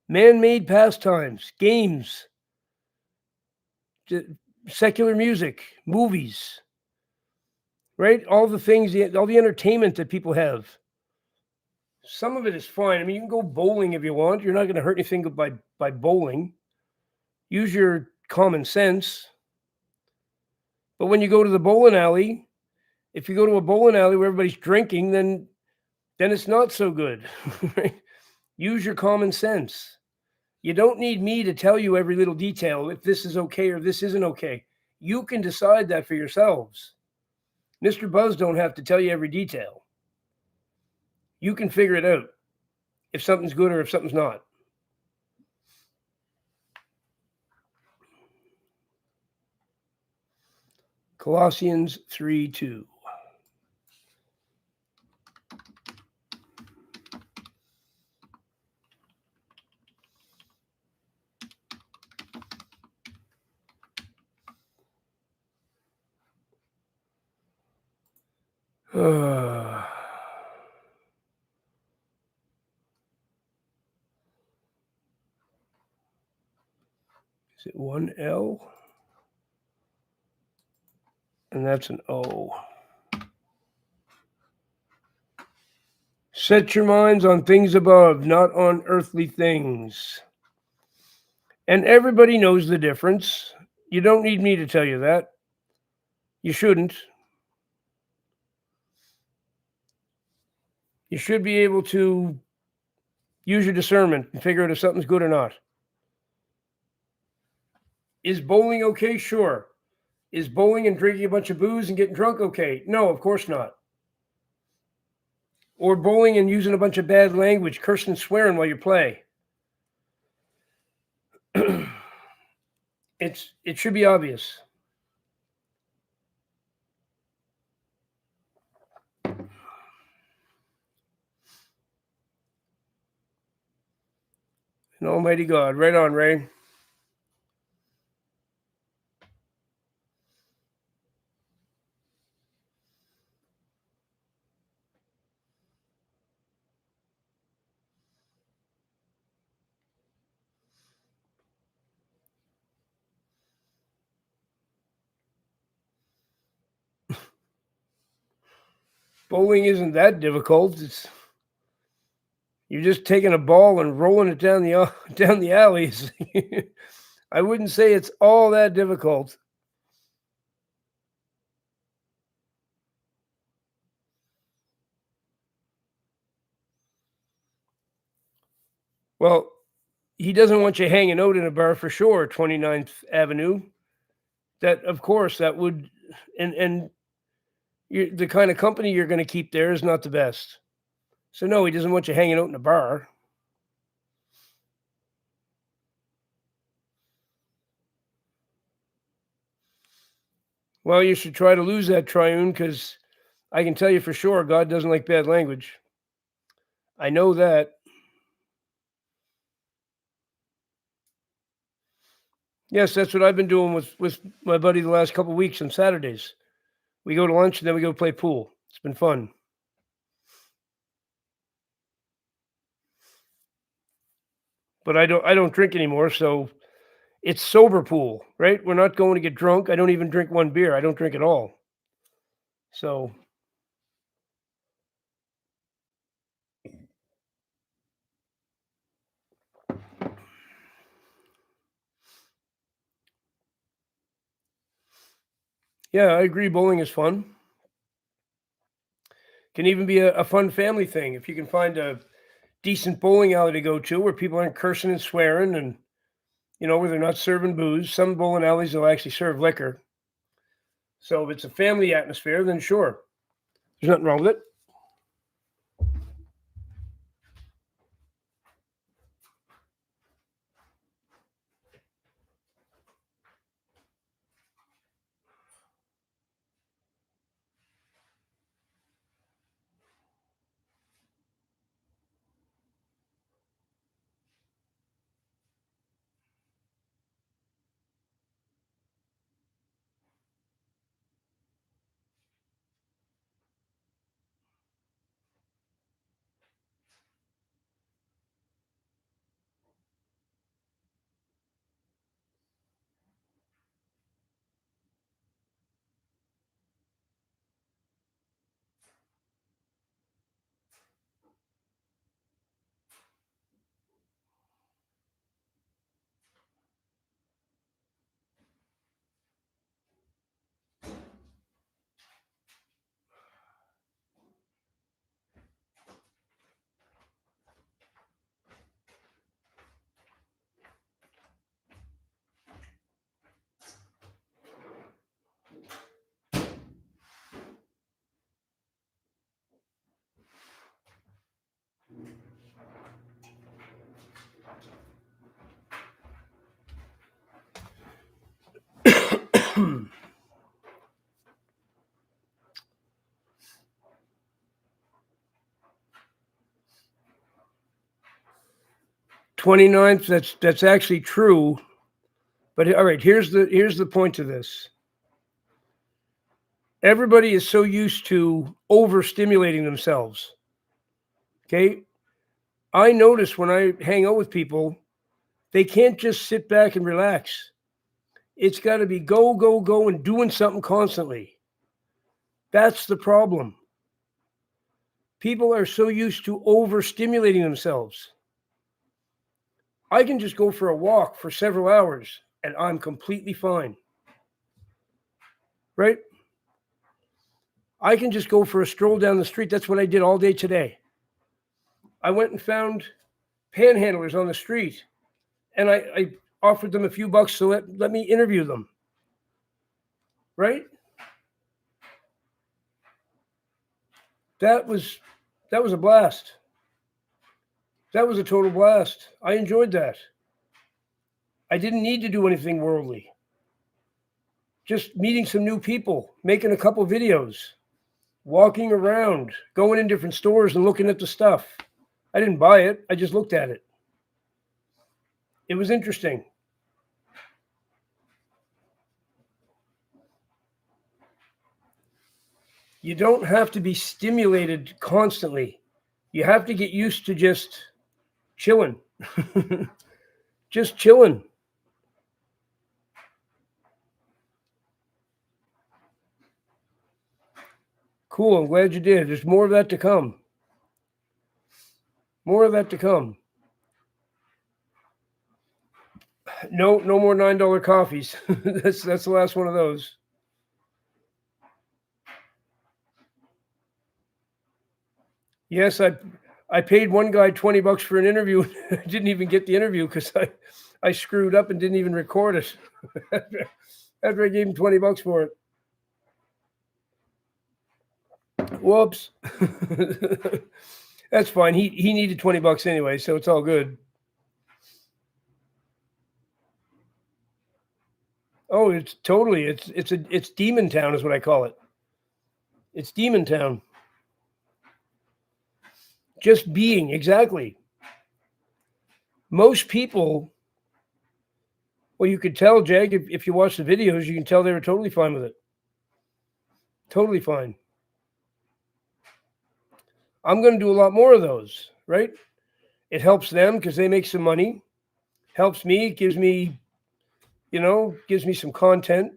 [SPEAKER 1] Man-made pastimes. Games. Secular music. Movies. Right? All the things, all the entertainment that people have. Some of it is fine. I mean, you can go bowling if you want. You're not going to hurt anything by bowling. Use your common sense. But when you go to the bowling alley, if you go to a bowling alley where everybody's drinking, then it's not so good. Right? Use your common sense. You don't need me to tell you every little detail if this is okay or this isn't okay. You can decide that for yourselves. Mr. Buzz don't have to tell you every detail. You can figure it out if something's good or if something's not. Colossians 3:2. Is it one L? And that's an O. Set your minds on things above, not on earthly things. And everybody knows the difference. You don't need me to tell you that. You shouldn't. You should be able to use your discernment and figure out if something's good or not. Is bowling okay? Sure. Is bowling and drinking a bunch of booze and getting drunk okay? No, of course not. Or bowling and using a bunch of bad language, cursing and swearing while you play. It should be obvious. And Almighty God. Right on, Ray. Bowling isn't that difficult. You're just taking a ball and rolling it down the alleys. I wouldn't say it's all that difficult. Well, he doesn't want you hanging out in a bar for sure, 29th Avenue. That, of course, that would, and the kind of company you're going to keep there is not the best. So no, he doesn't want you hanging out in a bar. Well, you should try to lose that triune because I can tell you for sure God doesn't like bad language. I know that. Yes, that's what I've been doing with my buddy the last couple of weeks on Saturdays. We go to lunch and then we go play pool. It's been fun. But I don't drink anymore, so it's sober pool, right? We're not going to get drunk. I don't even drink one beer. I don't drink at all. So yeah, I agree. Bowling is fun. Can even be a fun family thing if you can find a decent bowling alley to go to where people aren't cursing and swearing and where they're not serving booze. Some bowling alleys will actually serve liquor. So if it's a family atmosphere, then sure. There's nothing wrong with it. 29th, that's actually true. But all right, here's the point to this. Everybody is so used to overstimulating themselves. Okay? I notice when I hang out with people, they can't just sit back and relax. It's got to be go, go, go, and doing something constantly. That's the problem. People are so used to overstimulating themselves. I can just go for a walk for several hours and I'm completely fine. Right? I can just go for a stroll down the street. That's what I did all day today. I went and found panhandlers on the street and I offered them a few bucks to let me interview them. Right? That was a blast. That was a total blast. I enjoyed that. I didn't need to do anything worldly. Just meeting some new people, making a couple videos, walking around, going in different stores and looking at the stuff. I didn't buy it. I just looked at it. It was interesting. You don't have to be stimulated constantly. You have to get used to just chilling. Just chilling. Cool. I'm glad you did. There's more of that to come. More of that to come. No more $9 coffees. That's the last one of those. Yes, I paid one guy $20 for an interview. I didn't even get the interview because I screwed up and didn't even record it. After I gave him $20 for it. Whoops. That's fine. He needed $20 anyway, so it's all good. Oh, it's totally it's Demon Town is what I call it. It's Demon Town. Just being, exactly. Most people, well, you could tell, Jag, if you watch the videos, you can tell they were totally fine with it. Totally fine. I'm going to do a lot more of those, right? It helps them because they make some money. Helps me, gives me some content.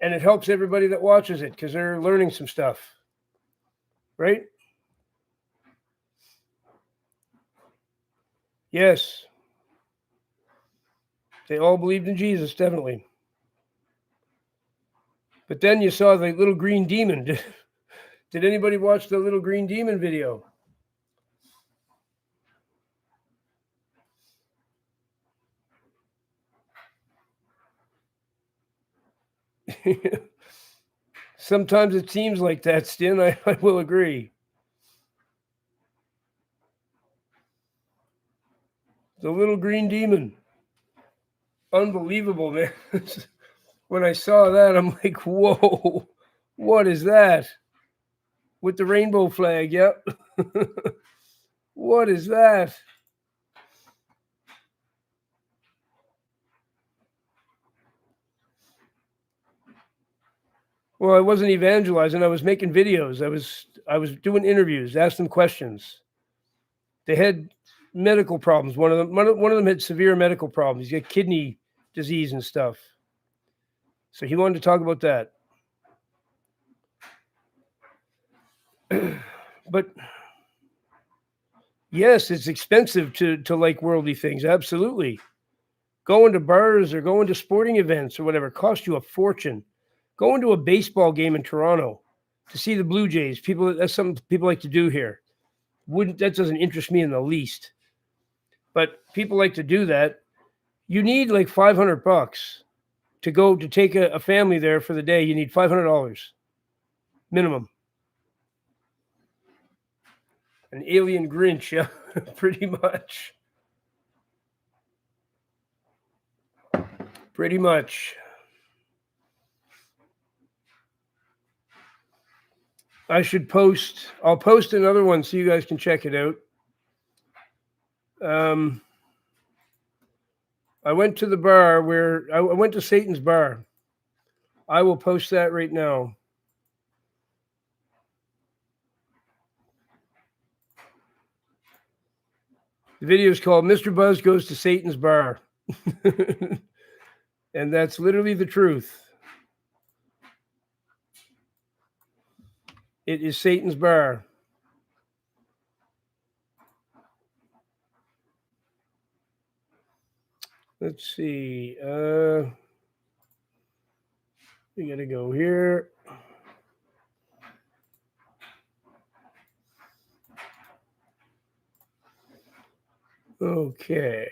[SPEAKER 1] And it helps everybody that watches it because they're learning some stuff, right? Yes. They all believed in Jesus, definitely. But then you saw the little green demon. Did anybody watch the little green demon video? Sometimes it seems like that, Stin. I will agree. The little green demon. Unbelievable, man. When I saw that, I'm like, whoa, what is that? With the rainbow flag, yep. What is that? Well, I wasn't evangelizing. I was making videos. I was doing interviews, asked them questions. They had medical problems. One of them had severe medical problems. He had kidney disease and stuff. So he wanted to talk about that. But yes, it's expensive to like worldly things. Absolutely. Going to bars or going to sporting events or whatever cost you a fortune. Going to a baseball game in Toronto to see the Blue Jays. That's something people like to do here. That doesn't interest me in the least. But people like to do that. You need like $500 to take a family there for the day. You need $500 minimum. An alien Grinch, yeah, pretty much. Pretty much. I'll post another one so you guys can check it out. I went to the bar where I went to Satan's bar. I will post that right now. The video is called Mr. Buzz Goes to Satan's Bar. And that's literally the truth. It is Satan's bar. Let's see. We got to go here. Okay.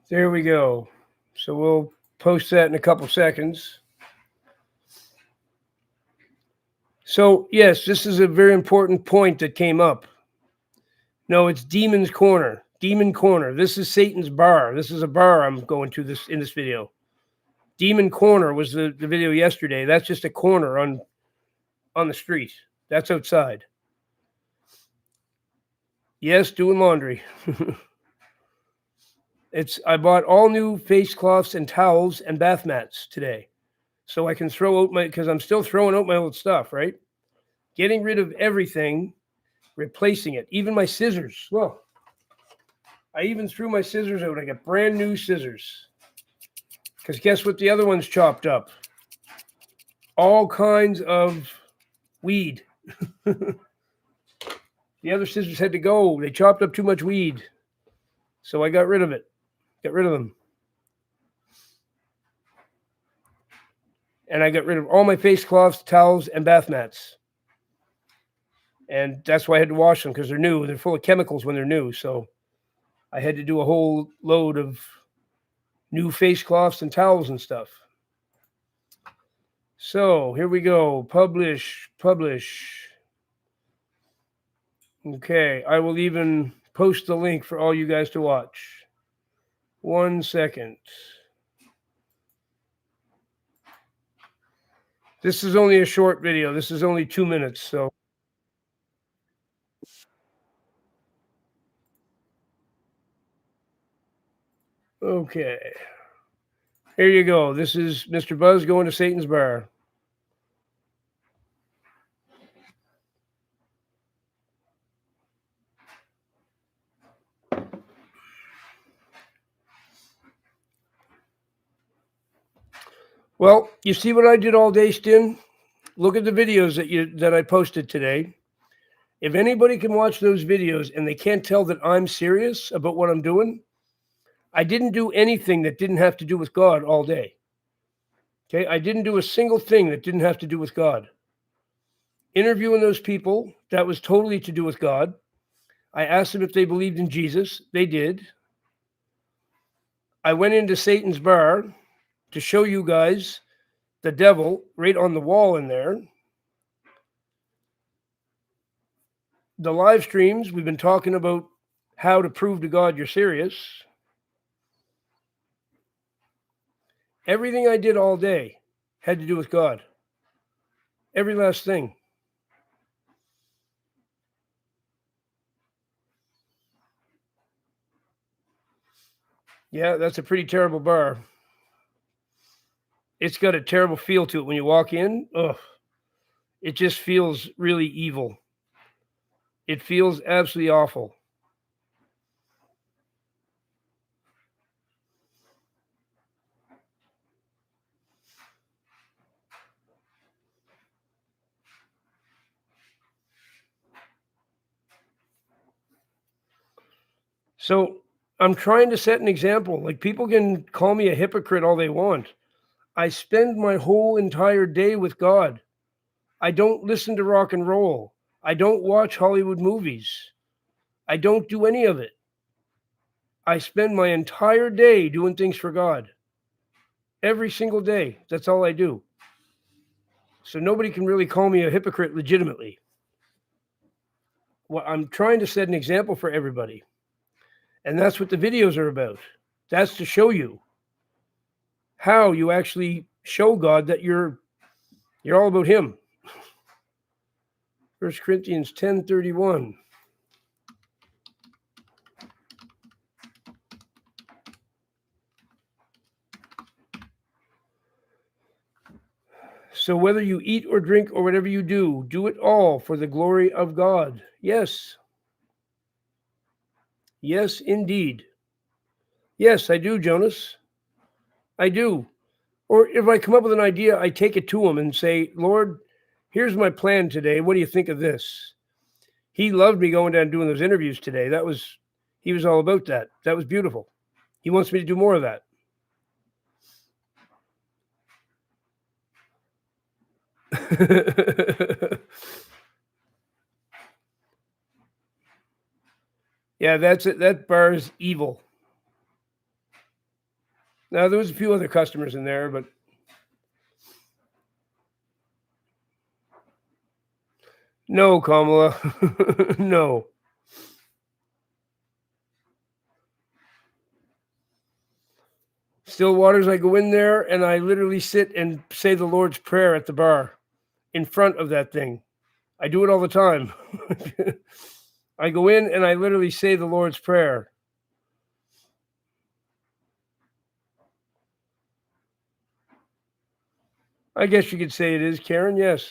[SPEAKER 1] There we go. So we'll post that in a couple seconds. So, yes, this is a very important point that came up. No, it's Demon's Corner. Demon Corner. This is Satan's bar. This is a bar I'm going to this in this video. Demon Corner was the video yesterday. That's just a corner on the street. That's outside. Yes, doing laundry. I bought all new face cloths and towels and bath mats today. So I can throw out because I'm still throwing out my old stuff, right? Getting rid of everything, replacing it. Even my scissors. Well, I even threw my scissors out. I got brand new scissors. Because guess what the other one's chopped up? All kinds of weed. The other scissors had to go. They chopped up too much weed. So I got rid of it. Got rid of them. And I got rid of all my face cloths, towels, and bath mats. And that's why I had to wash them because they're new. They're full of chemicals when they're new. So I had to do a whole load of new face cloths and towels and stuff. So here we go. Publish. Okay, I will even post the link for all you guys to watch. 1 second. This is only a short video. This is only 2 minutes, so. Okay. Here you go. This is Mr. Buzz going to Satan's bar. Well, you see what I did all day, Stin? Look at the videos that I posted today. If anybody can watch those videos and they can't tell that I'm serious about what I'm doing, I didn't do anything that didn't have to do with God all day. Okay, I didn't do a single thing that didn't have to do with God. Interviewing those people, that was totally to do with God. I asked them if they believed in Jesus. They did. I went into Satan's bar to show you guys the devil right on the wall in there. The live streams, we've been talking about how to prove to God you're serious. Everything I did all day had to do with God. Every last thing. Yeah, that's a pretty terrible bar. It's got a terrible feel to it when you walk in. Ugh. It just feels really evil. It feels absolutely awful. So I'm trying to set an example. Like, people can call me a hypocrite all they want. I spend my whole entire day with God. I don't listen to rock and roll. I don't watch Hollywood movies. I don't do any of it. I spend my entire day doing things for God. Every single day. That's all I do. So nobody can really call me a hypocrite legitimately. Well, I'm trying to set an example for everybody. And that's what the videos are about. That's to show you how you actually show God that you're all about him. 1 Corinthians 10:31. So whether you eat or drink or whatever you do it all for the glory of God. Yes. Yes, indeed. Yes, I do, Jonas. I do. Or if I come up with an idea, I take it to him and say, Lord, here's my plan today. What do you think of this? He loved me going down and doing those interviews today. He was all about that. That was beautiful. He wants me to do more of that. Yeah, that's it. That bar is evil. Now there was a few other customers in there, but no, Kamala, no. Still waters. I go in there and I literally sit and say the Lord's Prayer at the bar in front of that thing. I do it all the time. I go in and I literally say the Lord's Prayer. I guess you could say it is, Karen. Yes.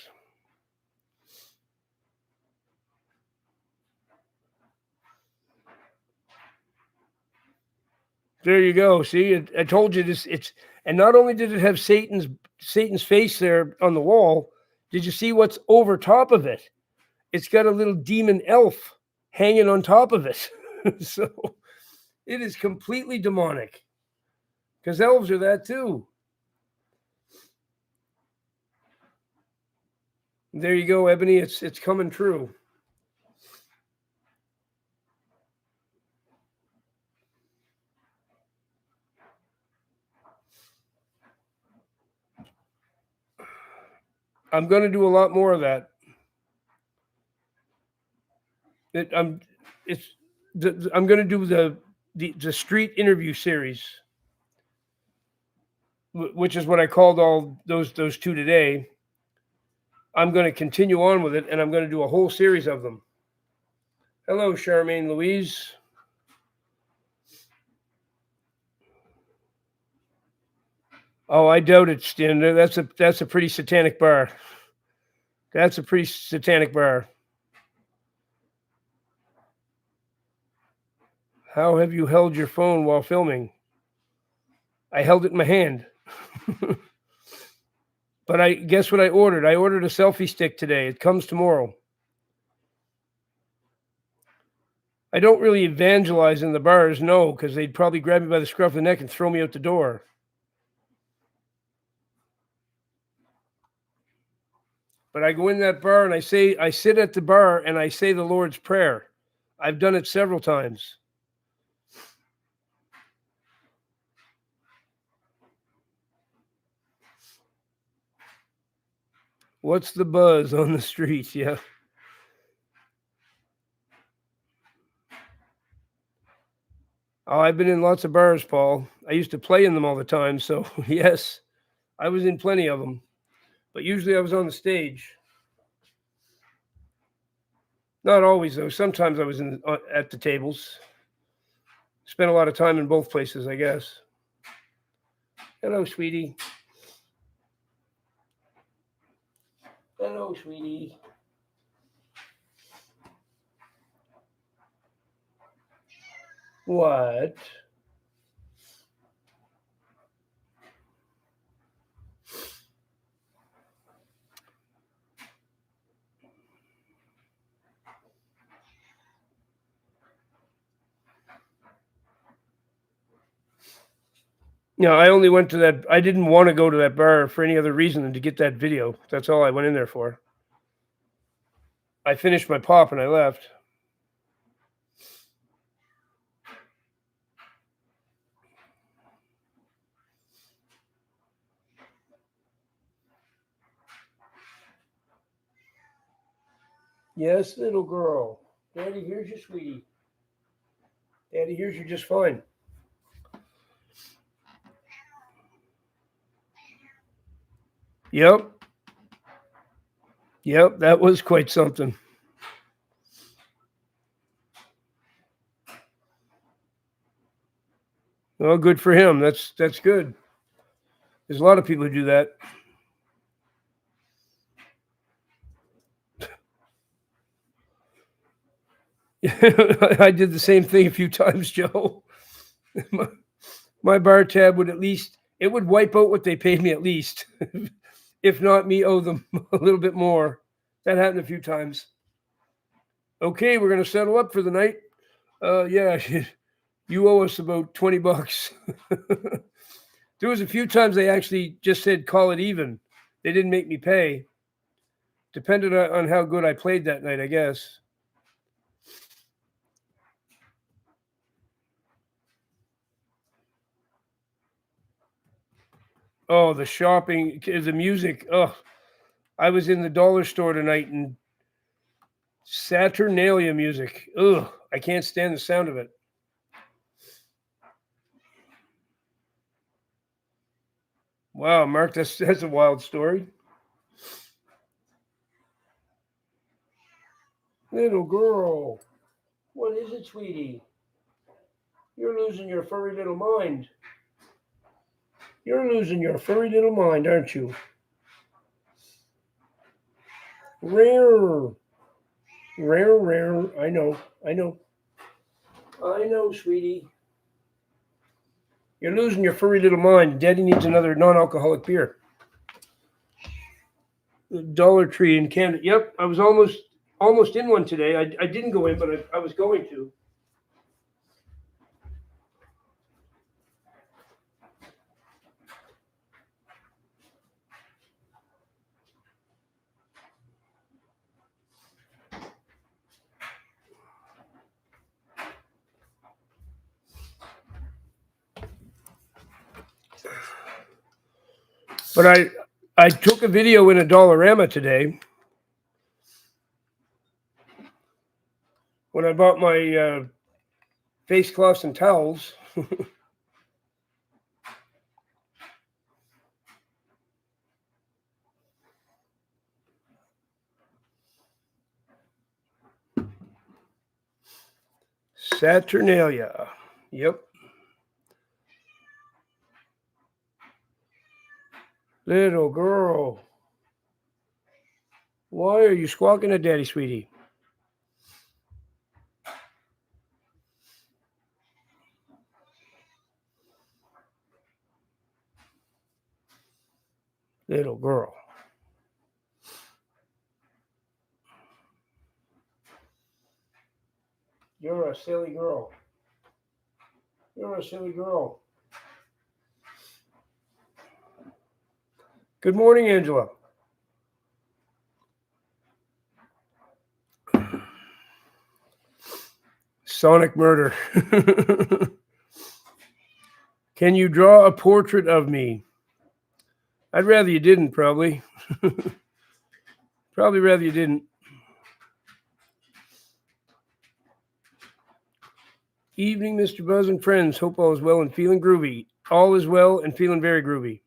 [SPEAKER 1] There you go. See, I told you this. It's and not only did it have Satan's face there on the wall. Did you see what's over top of it? It's got a little demon elf hanging on top of it. So it is completely demonic. Because elves are that too. There you go, Ebony. It's coming true. I'm going to do a lot more of that. I'm going to do the street interview series, which is what I called all those two today. I'm going to continue on with it, and I'm going to do a whole series of them. Hello, Charmaine Louise. Oh, I doubt it, Stin. That's a pretty satanic bar. That's a pretty satanic bar. How have you held your phone while filming? I held it in my hand. But I guess what I ordered? I ordered a selfie stick today. It comes tomorrow. I don't really evangelize in the bars, no, because they'd probably grab me by the scruff of the neck and throw me out the door. But I go in that bar and I sit at the bar and I say the Lord's Prayer. I've done it several times. What's the buzz on the streets? Yeah. Oh, I've been in lots of bars, Paul. I used to play in them all the time. So, yes, I was in plenty of them. But usually I was on the stage. Not always, though. Sometimes I was at the tables. Spent a lot of time in both places, I guess. Hello, sweetie. Hello, sweetie. What? No, I only went to that. I didn't want to go to that bar for any other reason than to get that video. That's all I went in there for. I finished my pop and I left. Yes, little girl. Daddy hears you, sweetie. Daddy hears you just fine. Yep. Yep, that was quite something. Well, good for him. That's good. There's a lot of people who do that. I did the same thing a few times, Joe. My bar tab would it would wipe out what they paid me at least. If not, me owe them a little bit more. That happened a few times. Okay, we're gonna settle up for the night. Yeah, you owe us about $20. There was a few times they actually just said call it even. They didn't make me pay. Depended on how good I played that night, I guess. Oh, the shopping, the music. Oh, I was in the dollar store tonight and Saturnalia music. Ugh, I can't stand the sound of it. Wow, Mark, that's a wild story. Little girl, what is it, sweetie? You're losing your furry little mind. You're losing your furry little mind, aren't you? Rare, rare, rare. I know, I know, I know, sweetie. You're losing your furry little mind. Daddy needs another non-alcoholic beer. Dollar Tree in Canada. Yep, I was almost in one today. I didn't go in, but I was going to. But I took a video in a Dollarama today when I bought my face cloths and towels. Saturnalia. Yep. Little girl. Why are you squawking at Daddy, sweetie? Little girl. You're a silly girl. You're a silly girl. Good morning, Angela. Sonic murder. Can you draw a portrait of me? I'd rather you didn't, probably. Probably rather you didn't. Evening, Mr. Buzz and friends. Hope all is well and feeling groovy. All is well and feeling very groovy.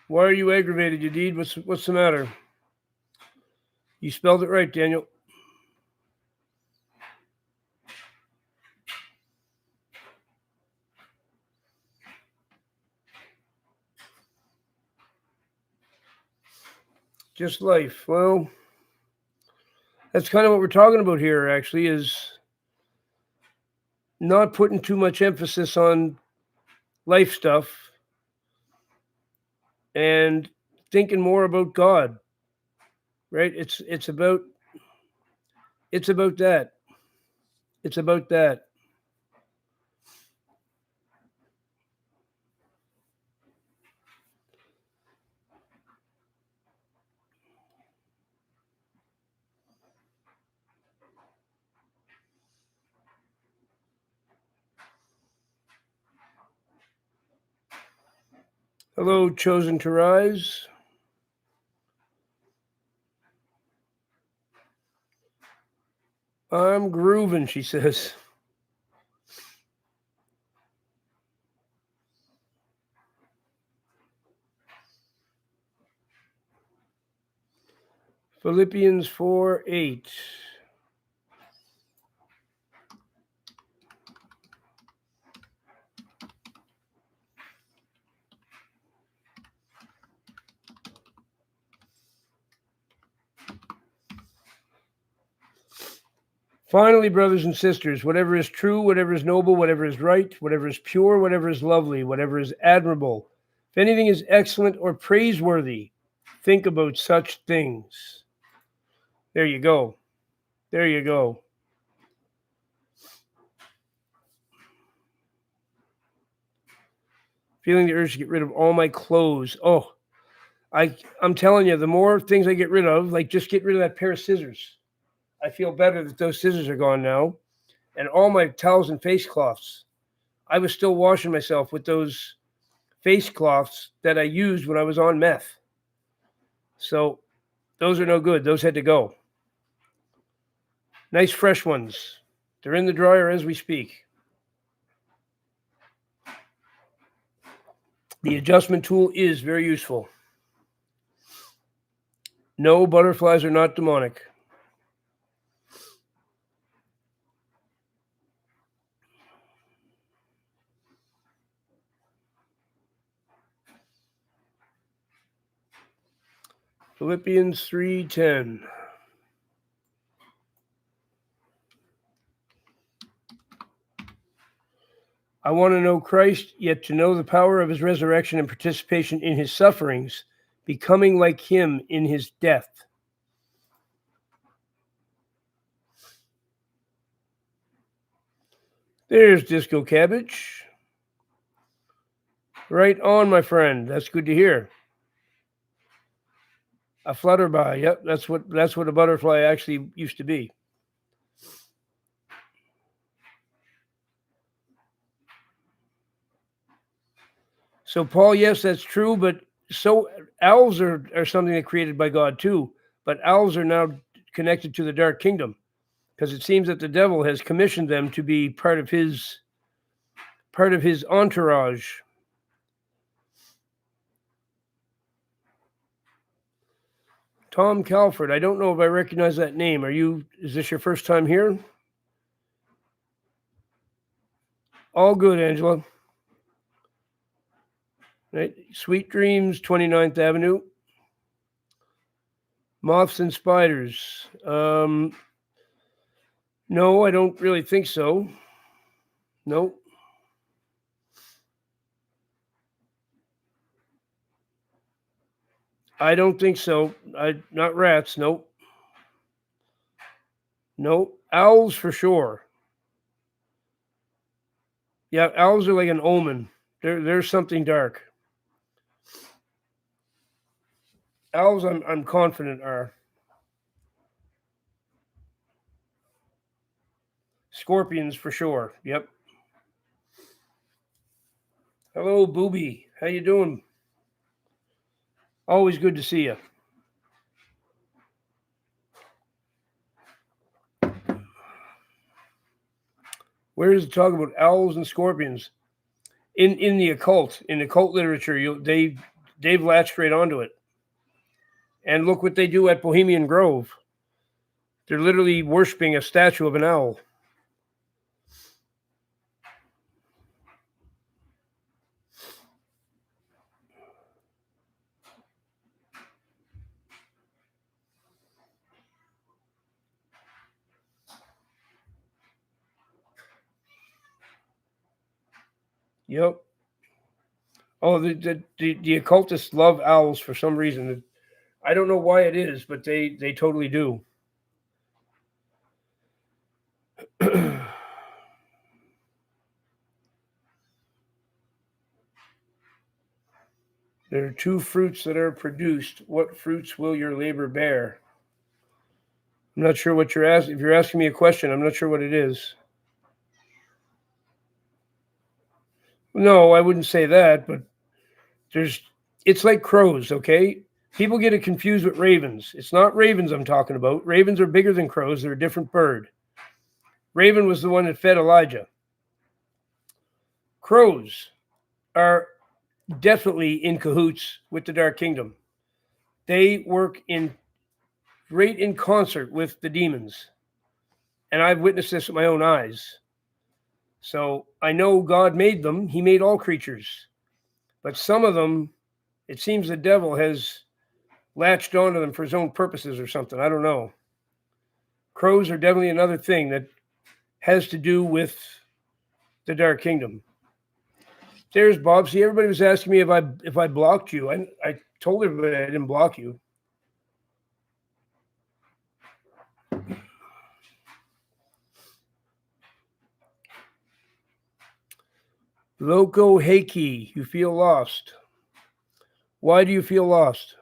[SPEAKER 1] Why are you aggravated, Yadid? What's the matter? You spelled it right, Daniel. Just life. Well, that's kind of what we're talking about here, actually, is not putting too much emphasis on life stuff and thinking more about God. Right? It's about that. It's about that. Hello, chosen to rise. I'm grooving, she says. Philippians 4:8. Finally, brothers and sisters, whatever is true, whatever is noble, whatever is right, whatever is pure, whatever is lovely, whatever is admirable, if anything is excellent or praiseworthy, think about such things. There you go. There you go. Feeling the urge to get rid of all my clothes. Oh, I'm telling you, the more things I get rid of, like just get rid of that pair of scissors. I feel better that those scissors are gone now. And all my towels and face cloths. I was still washing myself with those face cloths that I used when I was on meth. So those are no good. Those had to go. Nice fresh ones. They're in the dryer as we speak. The adjustment tool is very useful. No, butterflies are not demonic. Philippians 3:10. I want to know Christ, yet to know the power of his resurrection and participation in his sufferings, becoming like him in his death. There's Disco Cabbage. Right on, my friend. That's good to hear. A flutterby. Yep, that's what a butterfly actually used to be. So, Paul, yes, that's true, but so owls are something that created by God too. But owls are now connected to the dark kingdom because it seems that the devil has commissioned them to be part of his entourage. Tom Calford. I don't know if I recognize that name. Is this your first time here? All good, Angela. Right. Sweet Dreams, 29th Avenue. Moths and Spiders. No, I don't really think so. No. I don't think so. Not rats. Nope. Nope. Owls for sure. Yeah, owls are like an omen. There's something dark. Owls, I'm confident are. Scorpions for sure. Yep. Hello, Booby. How you doing? Always good to see you. Where does it talk about owls and scorpions? In the occult literature, they've latched right onto it. And look what they do at Bohemian Grove. They're literally worshiping a statue of an owl. Yep. Oh, the occultists love owls for some reason. I don't know why it is, but they totally do. There are two fruits that are produced. What fruits will your labor bear? I'm not sure what you're asking. If you're asking me a question, I'm not sure what it is. No, I wouldn't say that, but It's like crows, okay? People get it confused with ravens. It's not ravens I'm talking about. Ravens are bigger than crows. They're a different bird. Raven was the one that fed Elijah. Crows are definitely in cahoots with the Dark Kingdom. They work right in concert with the demons. And I've witnessed this with my own eyes. So I know God made them. He made all creatures. But some of them, it seems the devil has latched onto them for his own purposes or something. I don't know. Crows are definitely another thing that has to do with the Dark Kingdom. There's Bob. See, everybody was asking me if I blocked you. I told everybody I didn't block you. Loco Heiki, you feel lost. Why do you feel lost?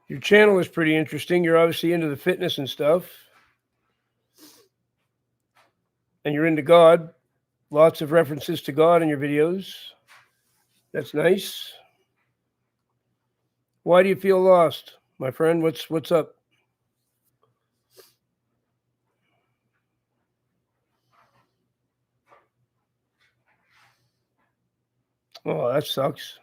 [SPEAKER 1] Your channel is pretty interesting. You're obviously into the fitness and stuff. And you're into God. Lots of references to God in your videos. That's nice. Why do you feel lost, my friend? What's up? Oh, that sucks.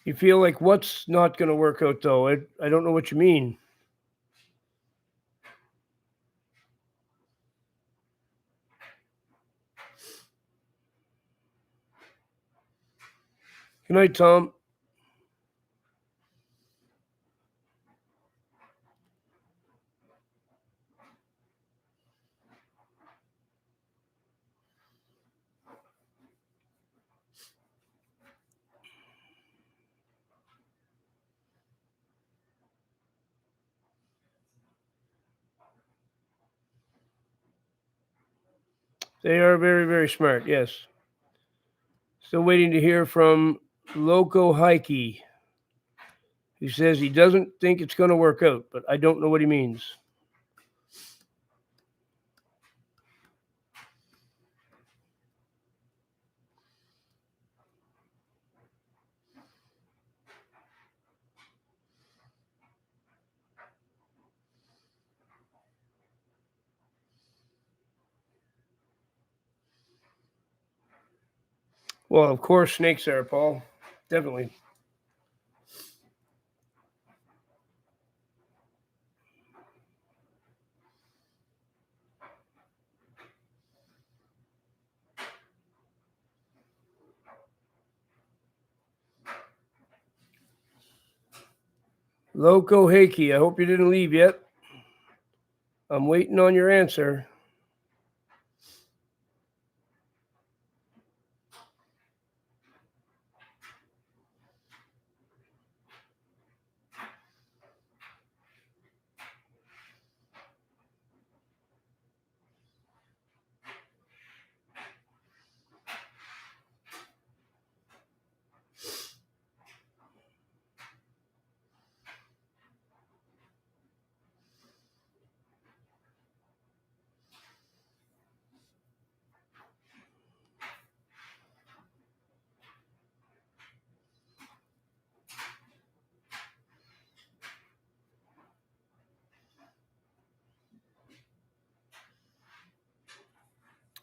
[SPEAKER 1] You feel like what's not going to work out, though? I don't know what you mean. Good night, Tom. They are very, very smart, yes. Still waiting to hear from Loco Heike. He says he doesn't think it's going to work out, but I don't know what he means. Well, of course, snakes are, Paul. Definitely. Loco Heike, I hope you didn't leave yet. I'm waiting on your answer.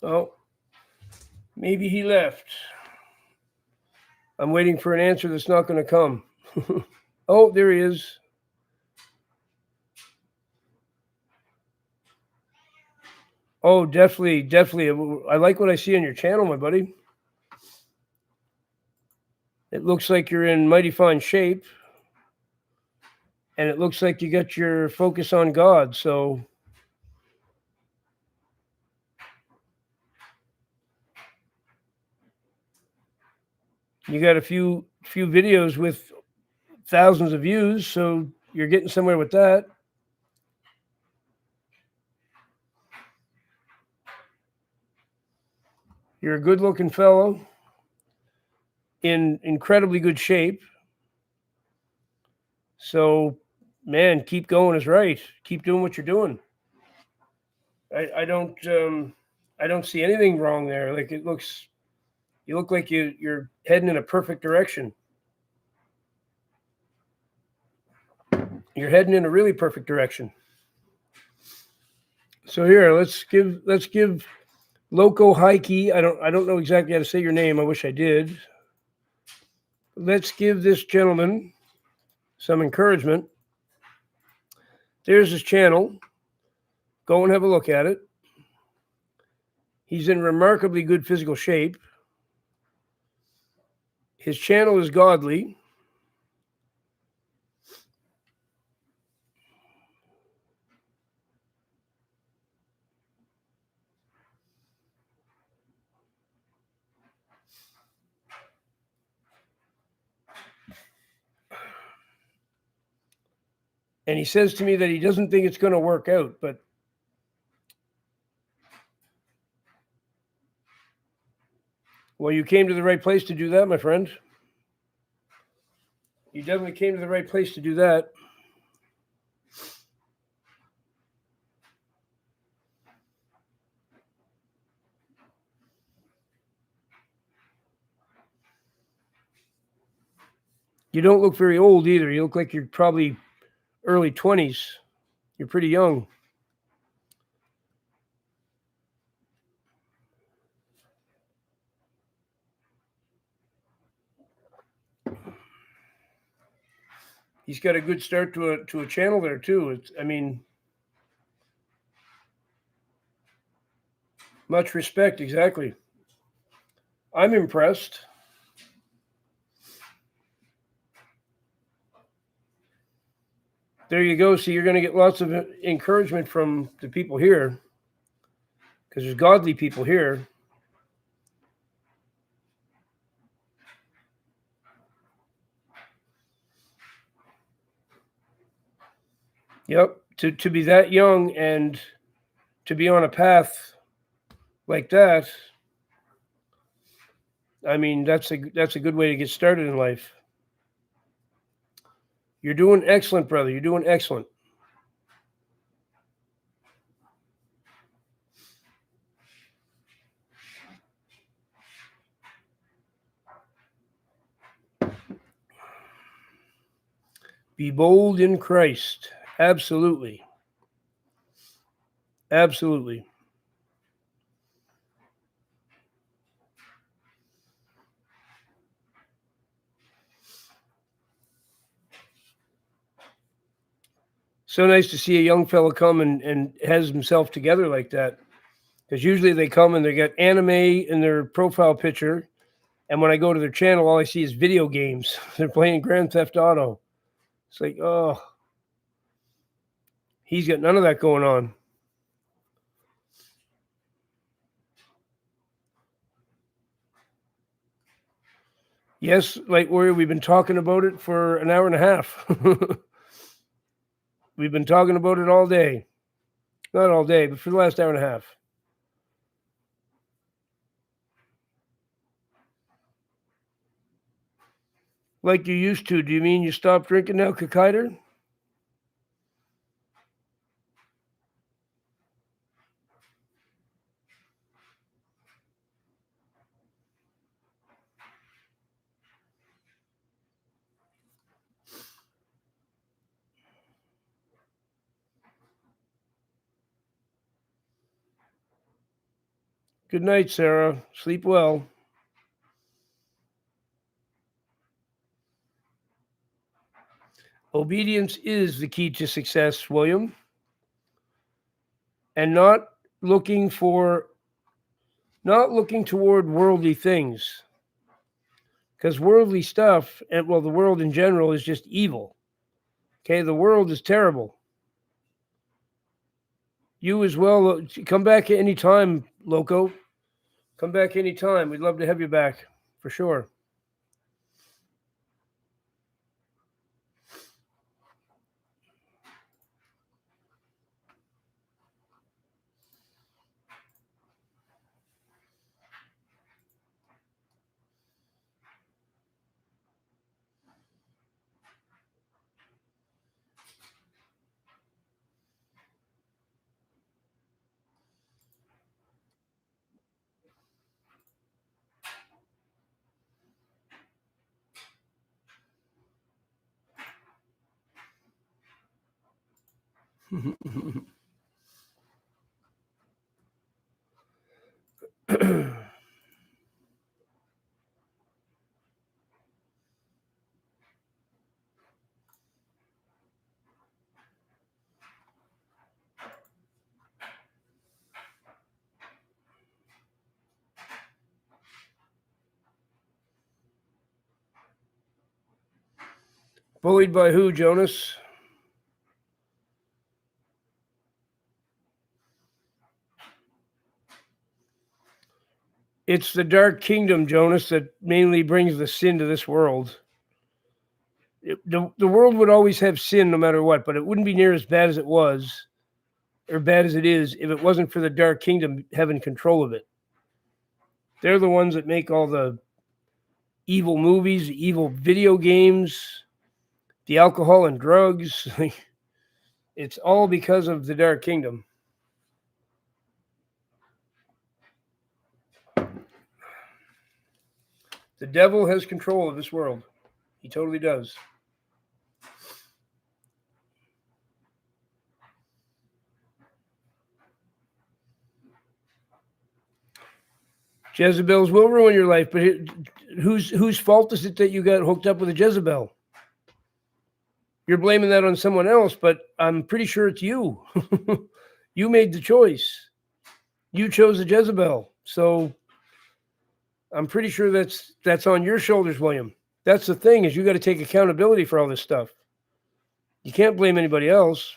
[SPEAKER 1] Oh, maybe he left. I'm waiting for an answer that's not going to come. Oh, there he is. Oh, definitely, definitely. I like what I see on your channel, my buddy. It looks like you're in mighty fine shape, and it looks like you got your focus on God. So you got a few videos with thousands of views, so you're getting somewhere with that. You're a good-looking fellow in incredibly good shape. So, man, keep going is right. Keep doing what you're doing. I don't see anything wrong there. Like you look like you're heading in a perfect direction. You're heading in a really perfect direction. So here, let's give Loco Heike. I don't know exactly how to say your name. I wish I did. Let's give this gentleman some encouragement. There's his channel. Go and have a look at it. He's in remarkably good physical shape. His channel is godly. And he says to me that he doesn't think it's going to work out, but well, you came to the right place to do that, my friend. You definitely came to the right place to do that. You don't look very old either. You look like you're probably early 20s. You're pretty young. He's got a good start to a channel there too. Much respect, exactly. I'm impressed. There you go. See, you're going to get lots of encouragement from the people here because there's godly people here. Yep. To be that young and to be on a path like that, I mean, that's a good way to get started in life. You're doing excellent, brother. You're doing excellent. Be bold in Christ. Absolutely. Absolutely. So nice to see a young fellow come and has himself together like that. Because usually they come and they got anime in their profile picture. And when I go to their channel, all I see is video games. They're playing Grand Theft Auto. It's like, oh, he's got none of that going on. Yes, Light Warrior, we've been talking about it for an hour and a half. We've been talking about it all day. Not all day, but for the last hour and a half. Like you used to. Do you mean you stopped drinking now, Kakaider? Good night, Sarah. Sleep well. Obedience is the key to success, William. And not looking toward worldly things. because worldly stuff, and well, the world in general is just evil. Okay, the world is terrible. You as well. Come back at any time, Loco. Come back anytime. We'd love to have you back for sure. Bullied by who, Jonas? It's the dark kingdom, Jonas, that mainly brings the sin to this world. The world would always have sin no matter what, but it wouldn't be near as bad as it was or bad as it is if it wasn't for the dark kingdom having control of it. They're the ones that make all the evil movies, evil video games, the alcohol and drugs. It's all because of the dark kingdom. The devil has control of this world. He totally does. Jezebels will ruin your life, but whose fault is it that you got hooked up with a Jezebel? You're blaming that on someone else, but I'm pretty sure it's you. You made the choice. You chose a Jezebel. So I'm pretty sure that's on your shoulders, William. That's the thing, is you got to take accountability for all this stuff. You can't blame anybody else.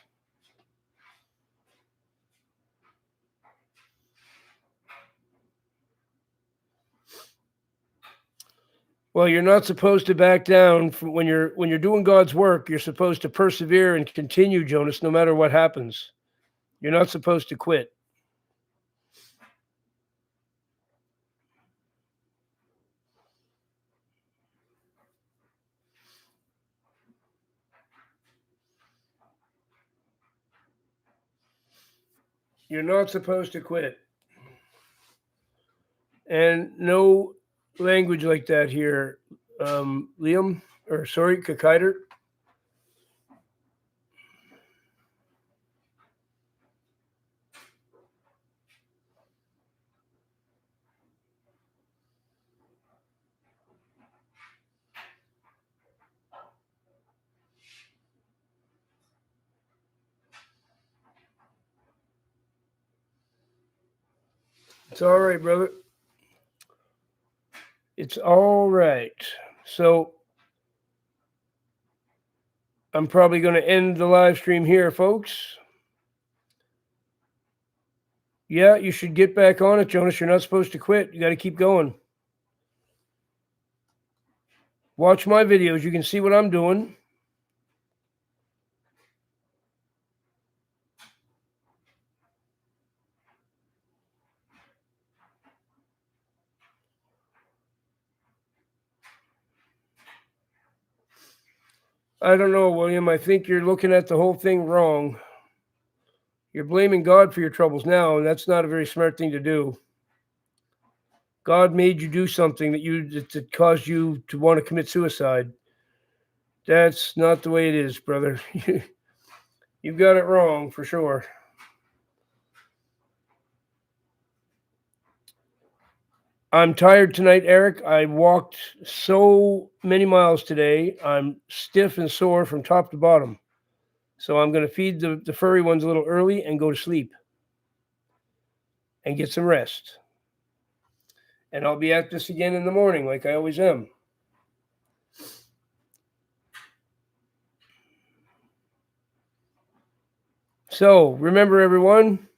[SPEAKER 1] Well, you're not supposed to back down when you're doing God's work. You're supposed to persevere and continue, Jonas, no matter what happens. You're not supposed to quit. You're not supposed to quit. And no language like that here, Liam, or sorry, Kakiter. It's all right, brother. It's all right. So I'm probably going to end the live stream here, folks. Yeah, you should get back on it, Jonas. You're not supposed to quit. You got to keep going. Watch my videos. You can see what I'm doing. I don't know, William. I think you're looking at the whole thing wrong. You're blaming God for your troubles now, and that's not a very smart thing to do. God made you do something that caused you to want to commit suicide. That's not the way it is, brother. You've got it wrong for sure. I'm tired tonight, Eric. I walked so many miles today. I'm stiff and sore from top to bottom. So I'm going to feed the furry ones a little early and go to sleep and get some rest. And I'll be at this again in the morning like I always am. So remember, everyone,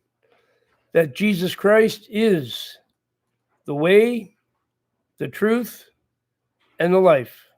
[SPEAKER 1] that Jesus Christ is the way, the truth, and the life.